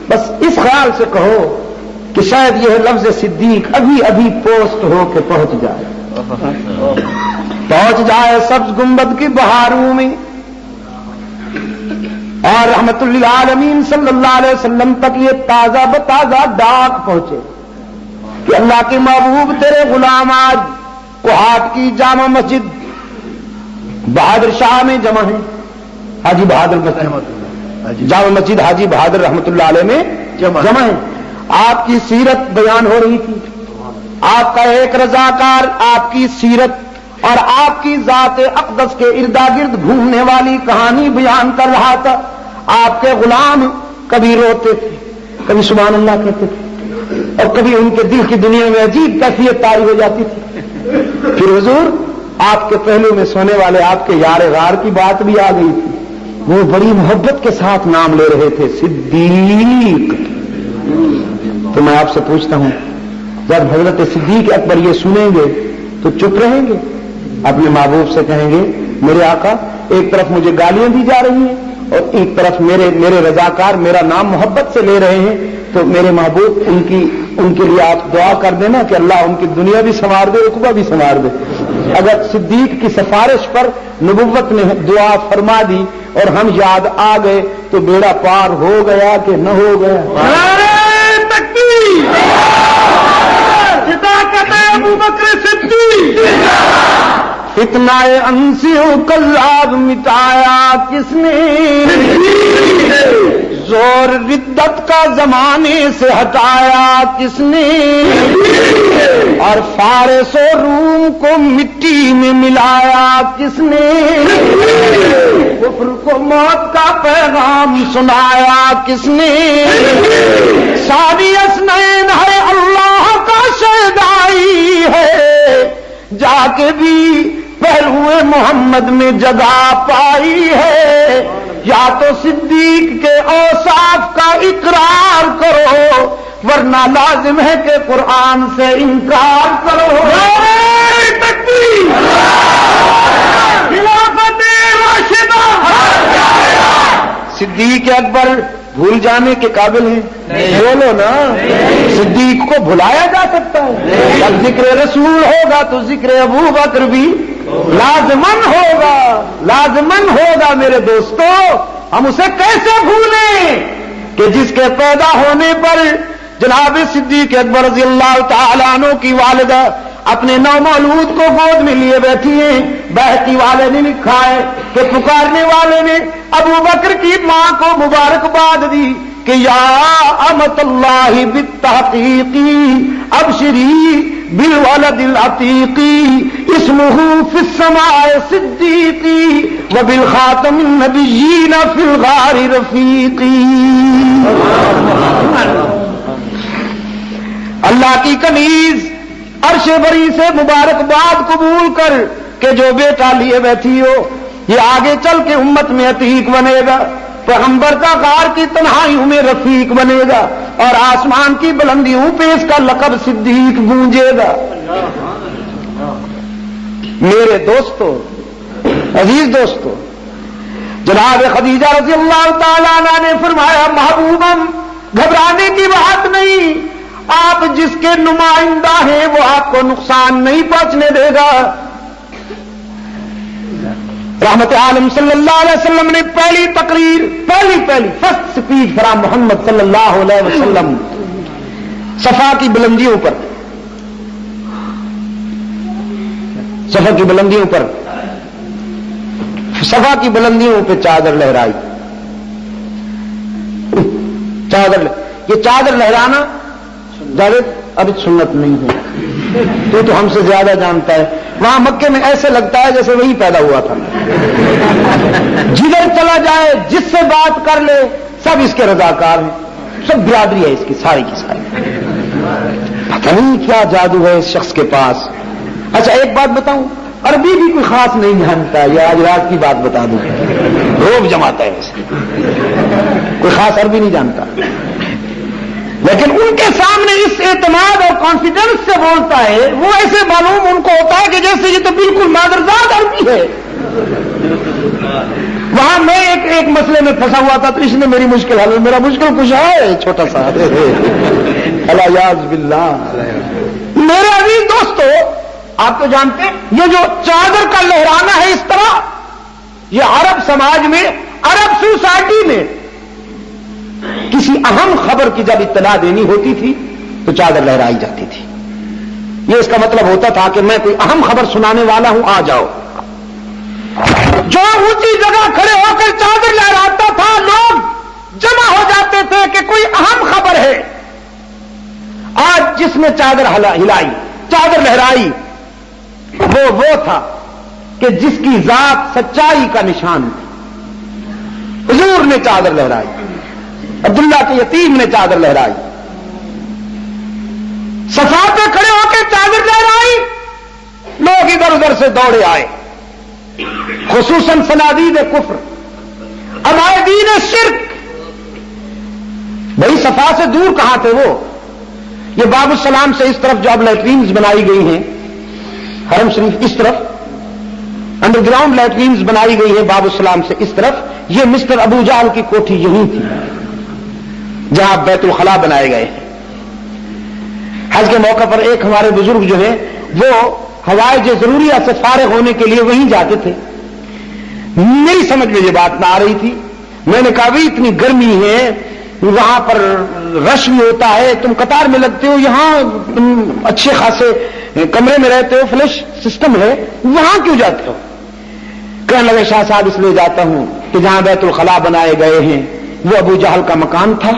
بس اس خیال سے کہو کہ شاید یہ لفظ صدیق ابھی ابھی پوسٹ ہو کے پہنچ جائے سبز گنبد کی بہاروں میں، اور رحمت للعالمین صلی اللہ علیہ وسلم تک یہ تازہ بتازہ ڈاک پہنچے کہ اللہ کے محبوب تیرے غلام آج کوہاٹ کی جامع مسجد بہادر شاہ میں جمع ہیں، حاجی بہادر جامع مسجد حاجی بہادر رحمت اللہ علیہ میں جمع ہیں۔ آپ کی سیرت بیان ہو رہی تھی، آپ کا ایک رضاکار آپ کی سیرت اور آپ کی ذات اقدس کے اردا گرد گھومنے والی کہانی بیان کر رہا تھا۔ آپ کے غلام کبھی روتے تھے، کبھی سبحان اللہ کہتے تھے، اور کبھی ان کے دل کی دنیا میں عجیب کیفیت طاری ہو جاتی تھی۔ پھر حضور آپ کے پہلو میں سونے والے آپ کے یار غار کی بات بھی آ گئی تھی، وہ بڑی محبت کے ساتھ نام لے رہے تھے صدیق۔ تو میں آپ سے پوچھتا ہوں، جب حضرت صدیق اکبر یہ سنیں گے تو چپ رہیں گے؟ اپنے محبوب سے کہیں گے میرے آقا ایک طرف مجھے گالیاں دی جا رہی ہیں اور ایک طرف میرے رضاکار میرا نام محبت سے لے رہے ہیں، تو میرے محبوب ان کے لیے آپ دعا کر دینا کہ اللہ ان کی دنیا بھی سنوار دے، عقبہ بھی سنوار دے۔ اگر صدیق کی سفارش پر نبوت نے دعا فرما دی اور ہم یاد آ گئے تو بیڑا پار ہو گیا کہ نہ ہو گیا؟ ابو بکر صدیق اتنا انسیوں کذاب مٹایا کس نے، زور ردت کا زمانے سے ہٹایا کس نے، اور فارس و روم کو مٹی میں ملایا کس نے، کفر کو موت کا پیغام سنایا کس نے، ساری اسنین ہے اللہ کا شہدائی ہے، جا کے بھی پہلوئے محمد میں جگہ پائی ہے، یا تو صدیق کے اوصاف کا اقرار کرو ورنہ لازم ہے کہ قرآن سے انکار کرو۔ خلافت راشدہ صدیق اکبر بھول جانے کے قابل ہیں؟ بولو نا، صدیق کو بھلایا جا سکتا ہے؟ جب ذکر رسول ہوگا تو ذکر ابو بکر بھی لازمن ہوگا میرے دوستو۔ ہم اسے کیسے بھولیں کہ جس کے پیدا ہونے پر جناب صدیق اکبر رضی اللہ تعالیٰ عنہ کی والدہ اپنے نومولود کو گود میں لیے بیٹھی ہیں، بہتی والے نے لکھا ہے کہ پکارنے والے نے ابو بکر کی ماں کو مبارکباد دی کہ یا امت اللہ بالتحقیقی ابشری بالولد العتیقی اسمہ فی السماء صدیقی وبالخاتم النبیین فی الغار رفیقی۔ اللہ کی کنیز عرش بری سے مبارکباد قبول کر کہ جو بیٹا لیے بیٹھی ہو یہ آگے چل کے امت میں عتیق بنے گا، پیغمبر کا غار کی تنہائیوں میں رفیق بنے گا، اور آسمان کی بلندیوں پہ اس کا لقب صدیق گونجے گا۔ میرے دوستو، عزیز دوستو، جناب خدیجہ رضی اللہ تعالیٰ عنہ نے فرمایا محبوبم گھبرانے کی بات نہیں، آپ جس کے نمائندہ ہیں وہ آپ کو نقصان نہیں پہنچنے دے گا۔ رحمت عالم صلی اللہ علیہ وسلم نے پہلی فرسٹ سپیچ فرام محمد صلی اللہ علیہ وسلم صفا کی بلندیوں پہ چادر لہرائی۔ یہ چادر لہرانا جاوید ابھی سنت نہیں ہے، تو ہم سے زیادہ جانتا ہے۔ وہاں مکے میں ایسے لگتا ہے جیسے وہی پیدا ہوا تھا، جدھر چلا جائے جس سے بات کر لے سب اس کے رضاکار ہیں، سب برادری ہے اس کی ساری کی ساری۔ پتہ نہیں کیا جادو ہے اس شخص کے پاس۔ اچھا ایک بات بتاؤں، عربی بھی کوئی خاص نہیں جانتا، یہ آج رات کی بات بتا دوں، روب جماتا ہے اسے، کوئی خاص عربی نہیں جانتا، لیکن ان کے سامنے اس اعتماد اور کانفیڈنس سے بولتا ہے، وہ ایسے معلوم ان کو ہوتا ہے کہ جیسے یہ تو بالکل مادرزاد عربی ہے۔ وہاں میں ایک مسئلے میں پھنسا ہوا تھا تو اس نے میری مشکل حل، میرا مشکل کچھ ہے چھوٹا سا، الیاذ باللہ۔ میرے عزیز دوستو، آپ تو جانتے ہیں یہ جو چادر کا لہرانا ہے اس طرح، یہ عرب سماج میں، عرب سوسائٹی میں کسی اہم خبر کی جب اطلاع دینی ہوتی تھی تو چادر لہرائی جاتی تھی۔ یہ اس کا مطلب ہوتا تھا کہ میں کوئی اہم خبر سنانے والا ہوں، آ جاؤ۔ جو اونچی جگہ کھڑے ہو کر چادر لہراتا تھا، لوگ جمع ہو جاتے تھے کہ کوئی اہم خبر ہے۔ آج جس نے چادر ہلائی، چادر لہرائی، وہ تھا کہ جس کی ذات سچائی کا نشان تھی۔ حضور نے چادر لہرائی، عبداللہ کے یتیم نے چادر لہرائی، صفا پہ کھڑے ہو کے چادر لہرائی، لوگ ادھر ادھر سے دوڑے آئے، خصوصاً صنادید کفر، عبائدین شرک۔ بھائی صفا سے دور کہاں تھے وہ؟ یہ باب السلام سے اس طرف جو اب لیٹرینز بنائی گئی ہیں، حرم شریف اس طرف انڈر گراؤنڈ لیٹرینز بنائی گئی ہیں، باب السلام سے اس طرف، یہ مسٹر ابو جہل کی کوٹھی یہی تھی جہاں بیت الخلاء بنائے گئے ہیں۔ حج کے موقع پر ایک ہمارے بزرگ جو ہیں وہ حوائج ضروریہ سے فارغ ہونے کے لیے وہیں جاتے تھے۔ میری سمجھ میں یہ بات نہ آ رہی تھی، میں نے کہا بھی اتنی گرمی ہے، وہاں پر رش بھی ہوتا ہے، تم قطار میں لگتے ہو، یہاں تم اچھے خاصے کمرے میں رہتے ہو، فلش سسٹم ہے، وہاں کیوں جاتے ہو؟ کہنے لگے شاہ صاحب اس لیے جاتا ہوں کہ جہاں بیت الخلاء بنائے گئے ہیں وہ ابو جہل کا مکان تھا،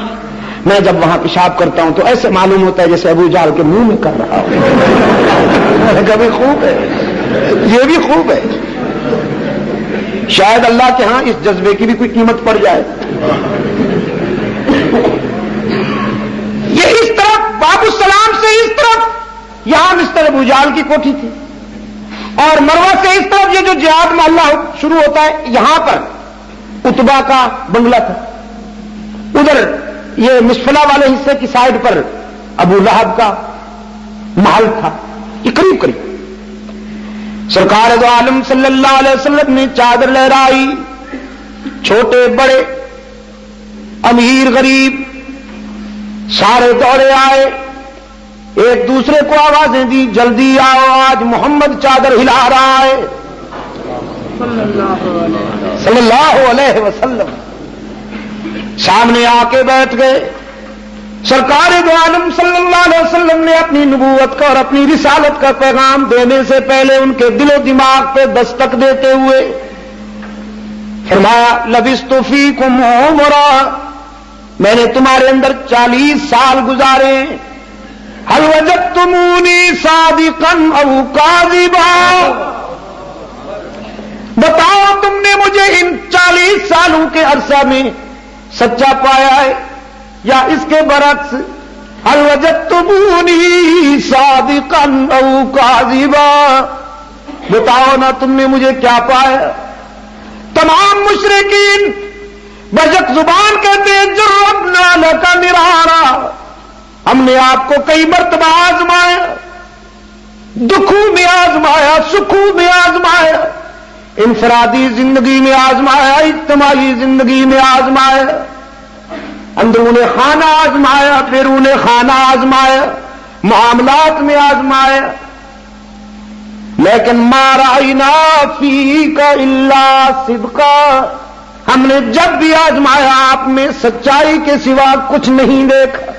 میں جب وہاں پیشاب کرتا ہوں تو ایسے معلوم ہوتا ہے جیسے ابو جہل کے منہ میں کر رہا ہوں۔ میں نے کہا بھی خوب ہے، یہ بھی خوب ہے، شاید اللہ کے ہاں اس جذبے کی بھی کوئی قیمت پڑ جائے۔ یہ اس طرف باب السلام سے اس طرف یہاں مسٹر ابو جہل کی کوٹھی تھی، اور مروہ سے اس طرف یہ جو جہاد محلہ شروع ہوتا ہے یہاں پر اتبا کا بنگلہ تھا، ادھر یہ مسفلہ والے حصے کی سائڈ پر ابو لہب کا محل تھا، یہ قریب قریب۔ سرکار دو عالم صلی اللہ علیہ وسلم نے چادر لہرائی، چھوٹے بڑے امیر غریب سارے دوڑے آئے، ایک دوسرے کو آوازیں دی، جلدی آؤ آج محمد چادر ہلا رہا ہے صلی اللہ علیہ وسلم۔ سامنے آ کے بیٹھ گئے۔ سرکار دو عالم صلی اللہ علیہ وسلم نے اپنی نبوت کا اور اپنی رسالت کا پیغام دینے سے پہلے ان کے دل و دماغ پہ دستک دیتے ہوئے فرمایا لبثت فیکم عمرا، میں نے تمہارے اندر 40 سال گزارے، هل وجدتمونی صادقا او کاذبا، بتاؤ تم نے مجھے ان 40 سالوں کے عرصہ میں سچا پایا ہے یا اس کے برعکس؟ هل وجدتمونی صادقا او کاذبا، بتاؤ نا تم نے مجھے کیا پایا؟ تمام مشرکین بجک زبان کہتے ہیں جربنا لک مرارا، ہم نے آپ کو کئی مرتبہ آزمایا، دکھوں میں آزمایا، سکھوں میں آزمایا، انفرادی زندگی میں آزمایا، اجتماعی زندگی میں آزمایا، اندرون خانہ آزمایا، بیرون خانہ آزمایا، معاملات میں آزمایا، لیکن ما رأینا فیک الا صدقا، ہم نے جب بھی آزمایا آپ میں سچائی کے سوا کچھ نہیں دیکھا،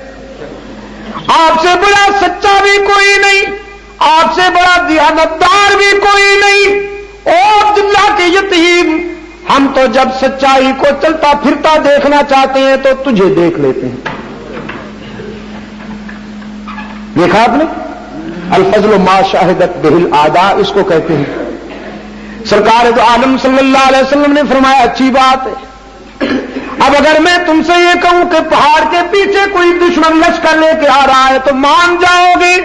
آپ سے بڑا سچا بھی کوئی نہیں، آپ سے بڑا دیانتدار بھی کوئی نہیں، اور عبداللہ کے یتیم، ہم تو جب سچائی کو چلتا پھرتا دیکھنا چاہتے ہیں تو تجھے دیکھ لیتے ہیں۔ دیکھا آپ نے؟ الفضل ما شاہدت بہ الاعداء اس کو کہتے ہیں۔ سرکار دو عالم صلی اللہ علیہ وسلم نے فرمایا اچھی بات ہے، اب اگر میں تم سے یہ کہوں کہ پہاڑ کے پیچھے کوئی دشمن لشکر لے کے آ رہا ہے تو مان جاؤ گے؟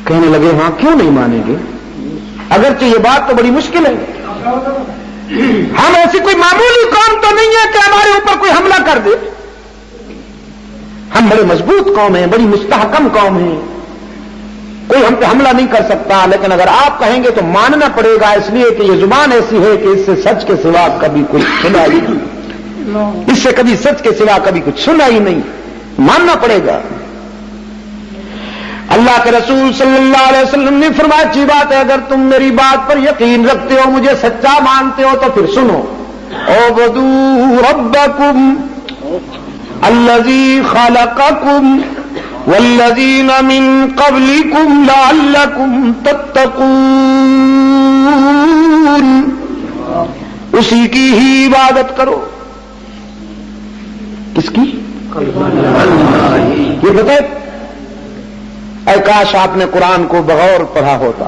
کہنے لگے ہاں کیوں نہیں مانیں گے، اگرچہ یہ بات تو بڑی مشکل ہے، ہم ایسی کوئی معمولی قوم تو نہیں ہے کہ ہمارے اوپر کوئی حملہ کر دے، ہم بڑے مضبوط قوم ہیں، بڑی مستحکم قوم ہیں، کوئی ہم پہ حملہ نہیں کر سکتا، لیکن اگر آپ کہیں گے تو ماننا پڑے گا، اس لیے کہ یہ زبان ایسی ہے کہ اس سے سچ کے سوا کبھی کچھ سنا ہی نہیں، اس سے کبھی سچ کے سوا کبھی کچھ سنا ہی نہیں، ماننا پڑے گا. اللہ کے رسول صلی اللہ علیہ وسلم نے فرمایا اچھی بات ہے اگر تم میری بات پر یقین رکھتے ہو مجھے سچا مانتے ہو تو پھر سنو اعبدوا ربکم الذی خلقکم والذین من قبلکم لعلکم تتقون. اسی کی ہی عبادت کرو. کس کی؟ یہ بتائے اے کاش آپ نے قرآن کو بغور پڑھا ہوتا.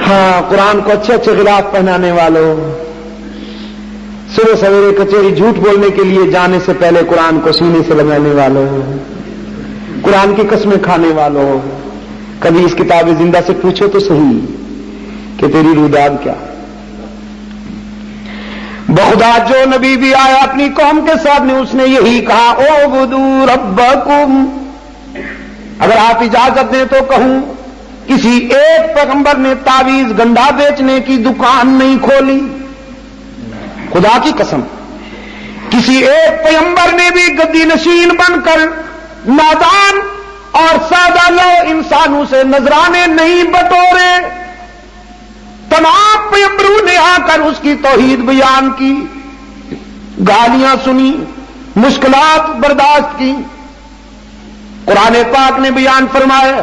ہاں قرآن کو اچھے اچھے غلاف پہنانے والوں، صبح سویرے کچہری جھوٹ بولنے کے لیے جانے سے پہلے قرآن کو سینے سے لگانے والوں، قرآن کی قسمیں کھانے والوں، کبھی اس کتاب زندہ سے پوچھو تو صحیح کہ تیری روداد کیا. بخدا جو نبی بھی آیا اپنی قوم کے سامنے اس نے یہی کہا اعبدوا ربکم. اگر آپ اجازت دیں تو کہوں کسی ایک پیغمبر نے تعویذ گنڈا بیچنے کی دکان نہیں کھولی. خدا کی قسم کسی ایک پیغمبر نے بھی گدی نشین بن کر نادان اور سادہ لو انسانوں سے نذرانے نہیں بٹورے. تمام پیغمبروں نے آ کر اس کی توحید بیان کی، گالیاں سنی، مشکلات برداشت کی. قرآن پاک نے بیان فرمایا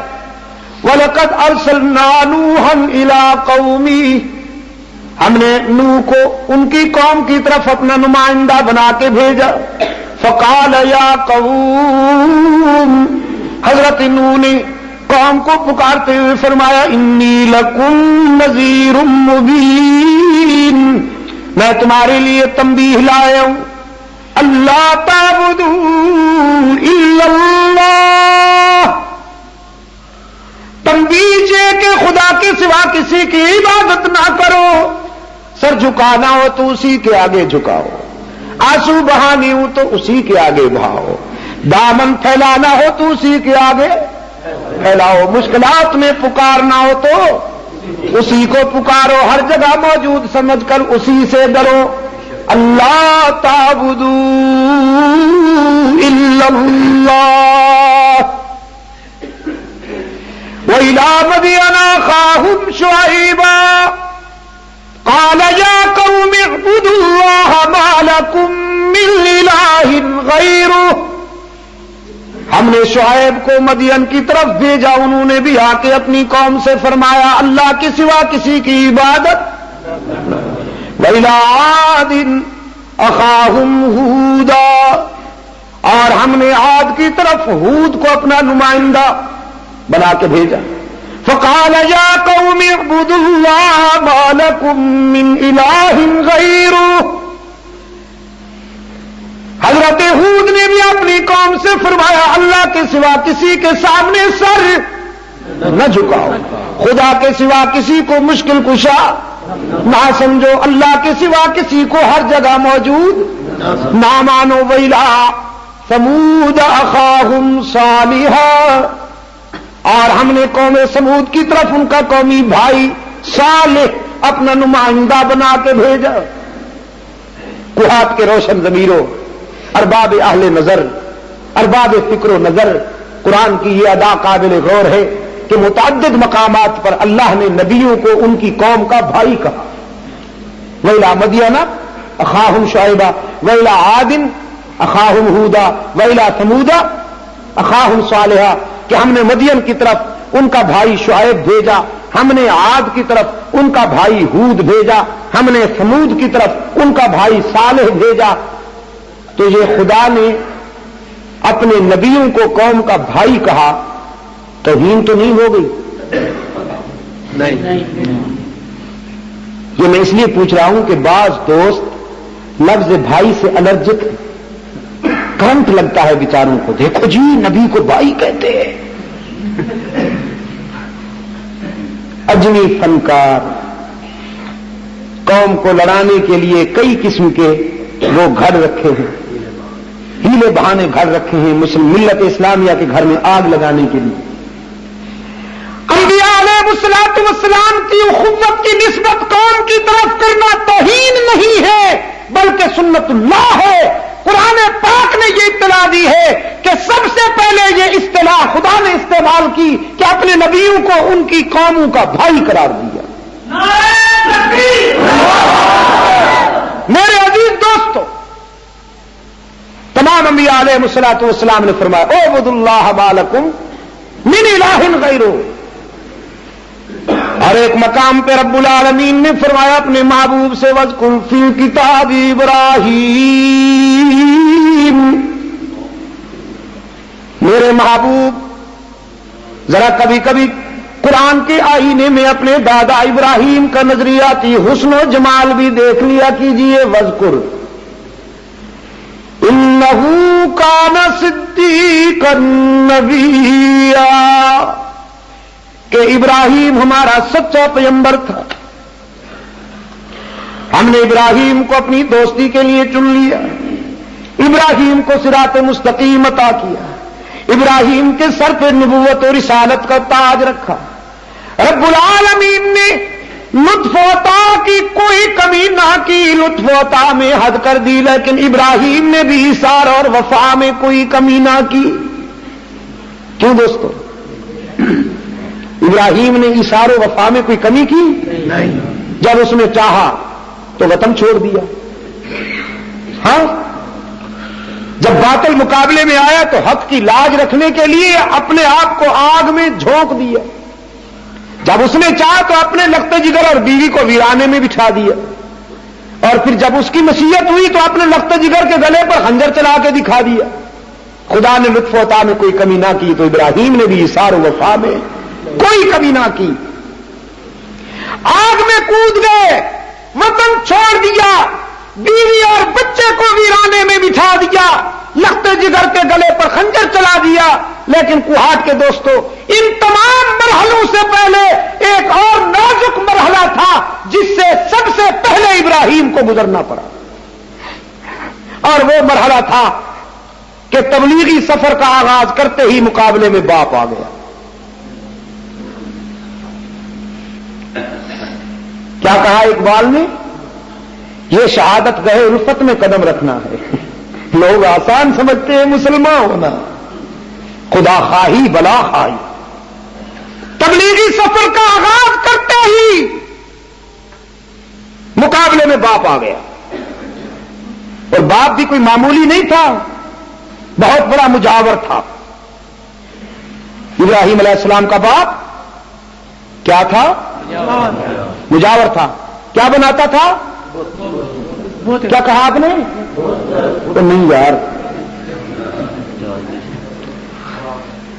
وَلَقَدْ أَرْسَلْنَا نُوحًا إِلَىٰ قَوْمِهِ. ہم نے نوح کو ان کی قوم کی طرف اپنا نمائندہ بنا کے بھیجا. فَقَالَ يَا قَوْمِ. حضرت نوح نے قوم کو پکارتے ہوئے فرمایا انی لکم نذیر مبین. میں تمہارے لیے تنبیہ لایا ہوں اللہ تعبدوا الا اللہ. تنبیہ یہ کہ خدا کے سوا کسی کی عبادت نہ کرو. سر جھکانا ہو تو اسی کے آگے جھکاؤ، آنسو بہانے ہو تو اسی کے آگے بہاؤ، دامن پھیلانا ہو تو اسی کے آگے پھیلاؤ، مشکلات میں پکارنا ہو تو اسی کو پکارو، ہر جگہ موجود سمجھ کر اسی سے ڈرو. اللہ تعبدوا الا اللہ. وَإِلَىٰ مَدْيَنَ أَخَاهُمْ شُعَيْبًا قَالَ يَا قَوْمِ اعْبُدُوا اللَّهَ مَا لَكُم مِّنْ إِلَٰهٍ غَيْرُهُ. ہم نے شعیب کو مدین کی طرف بھیجا، انہوں نے بھی آ کے اپنی قوم سے فرمایا اللہ کے سوا کسی کی عبادت. وَإِلَىٰ عَادٍ أَخَاهُمْ هُودًا. اور ہم نے عاد کی طرف ہود کو اپنا نمائندہ بنا کے بھیجا. فَقَالَ يَا قَوْمِ اعْبُدُوا اللَّهَ مَا لَكُم مِّنْ إِلَٰهٍ غَيْرُهُ. حضرت ہود نے بھی اپنی قوم سے فرمایا اللہ کے سوا کسی کے سامنے سر نہ جھکاؤ، خدا کے سوا کسی کو مشکل کشا نہ سمجھو، اللہ کے سوا کسی کو ہر جگہ موجود نہ مانو. وَإِلَىٰ ثَمُودَ أَخَاهُمْ صَالِحًا. اور ہم نے قوم سمود کی طرف ان کا قومی بھائی صالح اپنا نمائندہ بنا کے بھیجا. کوہات کے روشن ضمیروں، ارباب اہل نظر، ارباب فکر و نظر، قرآن کی یہ ادا قابل غور ہے کہ متعدد مقامات پر اللہ نے نبیوں کو ان کی قوم کا بھائی کہا. وَإِلَىٰ مَدْيَنَ أَخَاهُمْ شُعَيْبًا وَإِلَىٰ عَادٍ أَخَاهُمْ هُودًا وَإِلَىٰ ثَمُودَ أَخَاهُمْ صَالِحًا. کہ ہم نے مدین کی طرف ان کا بھائی شعیب بھیجا، ہم نے عاد کی طرف ان کا بھائی ہود بھیجا، ہم نے ثمود کی طرف ان کا بھائی صالح بھیجا. تو یہ خدا نے اپنے نبیوں کو قوم کا بھائی کہا، توہین تو نہیں ہو گئی؟ نہیں. یہ میں اس لیے پوچھ رہا ہوں کہ بعض دوست لفظ بھائی سے الرجک، کرنٹ لگتا ہے بیچاروں کو، دیکھو جی نبی کو بھائی کہتے ہیں. اجمی فنکار قوم کو لڑانے کے لیے کئی قسم کے وہ گھر رکھے ہیں، ہیلے بہانے گھر رکھے ہیں ملت اسلامیہ کے گھر میں آگ لگانے کے لیے. انبیاء علیہ الصلوۃ والسلام کی اخوت کی نسبت قوم کی طرف کرنا توہین نہیں ہے بلکہ سنت اللہ ہے. قرآن پاک نے یہ اطلاع دی ہے کہ سب سے پہلے یہ اصطلاح خدا نے استعمال کی کہ اپنے نبیوں کو ان کی قوموں کا بھائی قرار دیا. میرے عزیز دوستو، تمام انبیاء علیہ الصلوۃ والسلام نے فرمایا اعبدوا اللہ ما لکم من الہ غیرہ. اور ایک مقام پہ رب العالمین نے فرمایا اپنے محبوب سے وذکر فی کتاب ابراہیم. میرے محبوب ذرا کبھی کبھی قرآن کے آئینے میں اپنے دادا ابراہیم کا نظریاتی حسن و جمال بھی دیکھ لیا کیجئے. وذکر انہ کان صدیقا نبیا، کہ ابراہیم ہمارا سچا پیغمبر تھا. ہم نے ابراہیم کو اپنی دوستی کے لیے چن لیا، ابراہیم کو صراط مستقیم عطا کیا، ابراہیم کے سر پہ نبوت اور رسالت کا تاج رکھا. رب العالمین نے لطف و عطا کی کوئی کمی نہ کی، لطف و عطا میں حد کر دی، لیکن ابراہیم نے بھی ایثار اور وفا میں کوئی کمی نہ کی. کیوں دوستو؟ ابراہیم نے ایثار و وفا میں کوئی کمی کی نہیں. جب اس نے چاہا تو وطن چھوڑ دیا. ہاں، جب باطل مقابلے میں آیا تو حق کی لاج رکھنے کے لیے اپنے آپ کو آگ میں جھونک دیا. جب اس نے چاہا تو اپنے لخت جگر اور بیوی کو ویرانے میں بٹھا دیا، اور پھر جب اس کی مصیت ہوئی تو اپنے لخت جگر کے گلے پر خنجر چلا کے دکھا دیا. خدا نے لطف و عطا میں کوئی کمی نہ کی، تو ابراہیم نے بھی ایثار و وفا میں کوئی کمی نہ کی. آگ میں کود گئے، وطن چھوڑ دیا، بیوی اور بچے کو ویرانے میں بٹھا دیا، لخت جگر کے گلے پر خنجر چلا دیا. لیکن کوہاٹ کے دوستو، ان تمام مرحلوں سے پہلے ایک اور نازک مرحلہ تھا جس سے سب سے پہلے ابراہیم کو گزرنا پڑا، اور وہ مرحلہ تھا کہ تبلیغی سفر کا آغاز کرتے ہی مقابلے میں باپ آ گیا. کیا کہا اقبال نے؟ یہ شہادت گئے الفت میں قدم رکھنا ہے. لوگ آسان سمجھتے ہیں مسلمان ہونا، خدا خواہی بلا خواہی. تبلیغی سفر کا آغاز کرتے ہی مقابلے میں باپ آ گیا، اور باپ بھی کوئی معمولی نہیں تھا، بہت بڑا مجاور تھا. ابراہیم علیہ السلام کا باپ کیا تھا؟ مجاور تھا. کیا بناتا تھا؟ کیا کہا آپ نے؟ تو نہیں یار،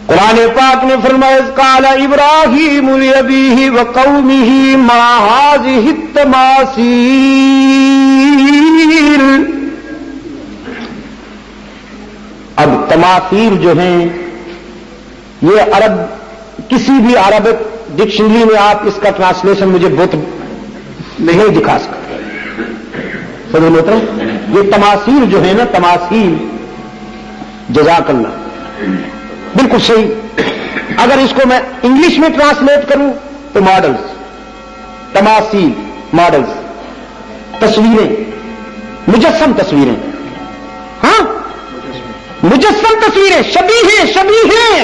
قرآن پاک نے فرمایا قال ابراہیم لابیہ وقومہ ما ھذہ التماثیل. اب تماثیل جو ہیں یہ عرب، کسی بھی عربک ڈکشنری میں آپ اس کا ٹرانسلیشن مجھے بت نہیں دکھا سکتے. فضل محترم، یہ تماثیل جو ہے نا، تماثیل، جزاک اللہ، بالکل صحیح. اگر اس کو میں انگلش میں ٹرانسلیٹ کروں تو ماڈلز، تماثیل، ماڈلز، تصویریں، مجسم تصویریں. ہاں، مجسم تصویریں، شبیہیں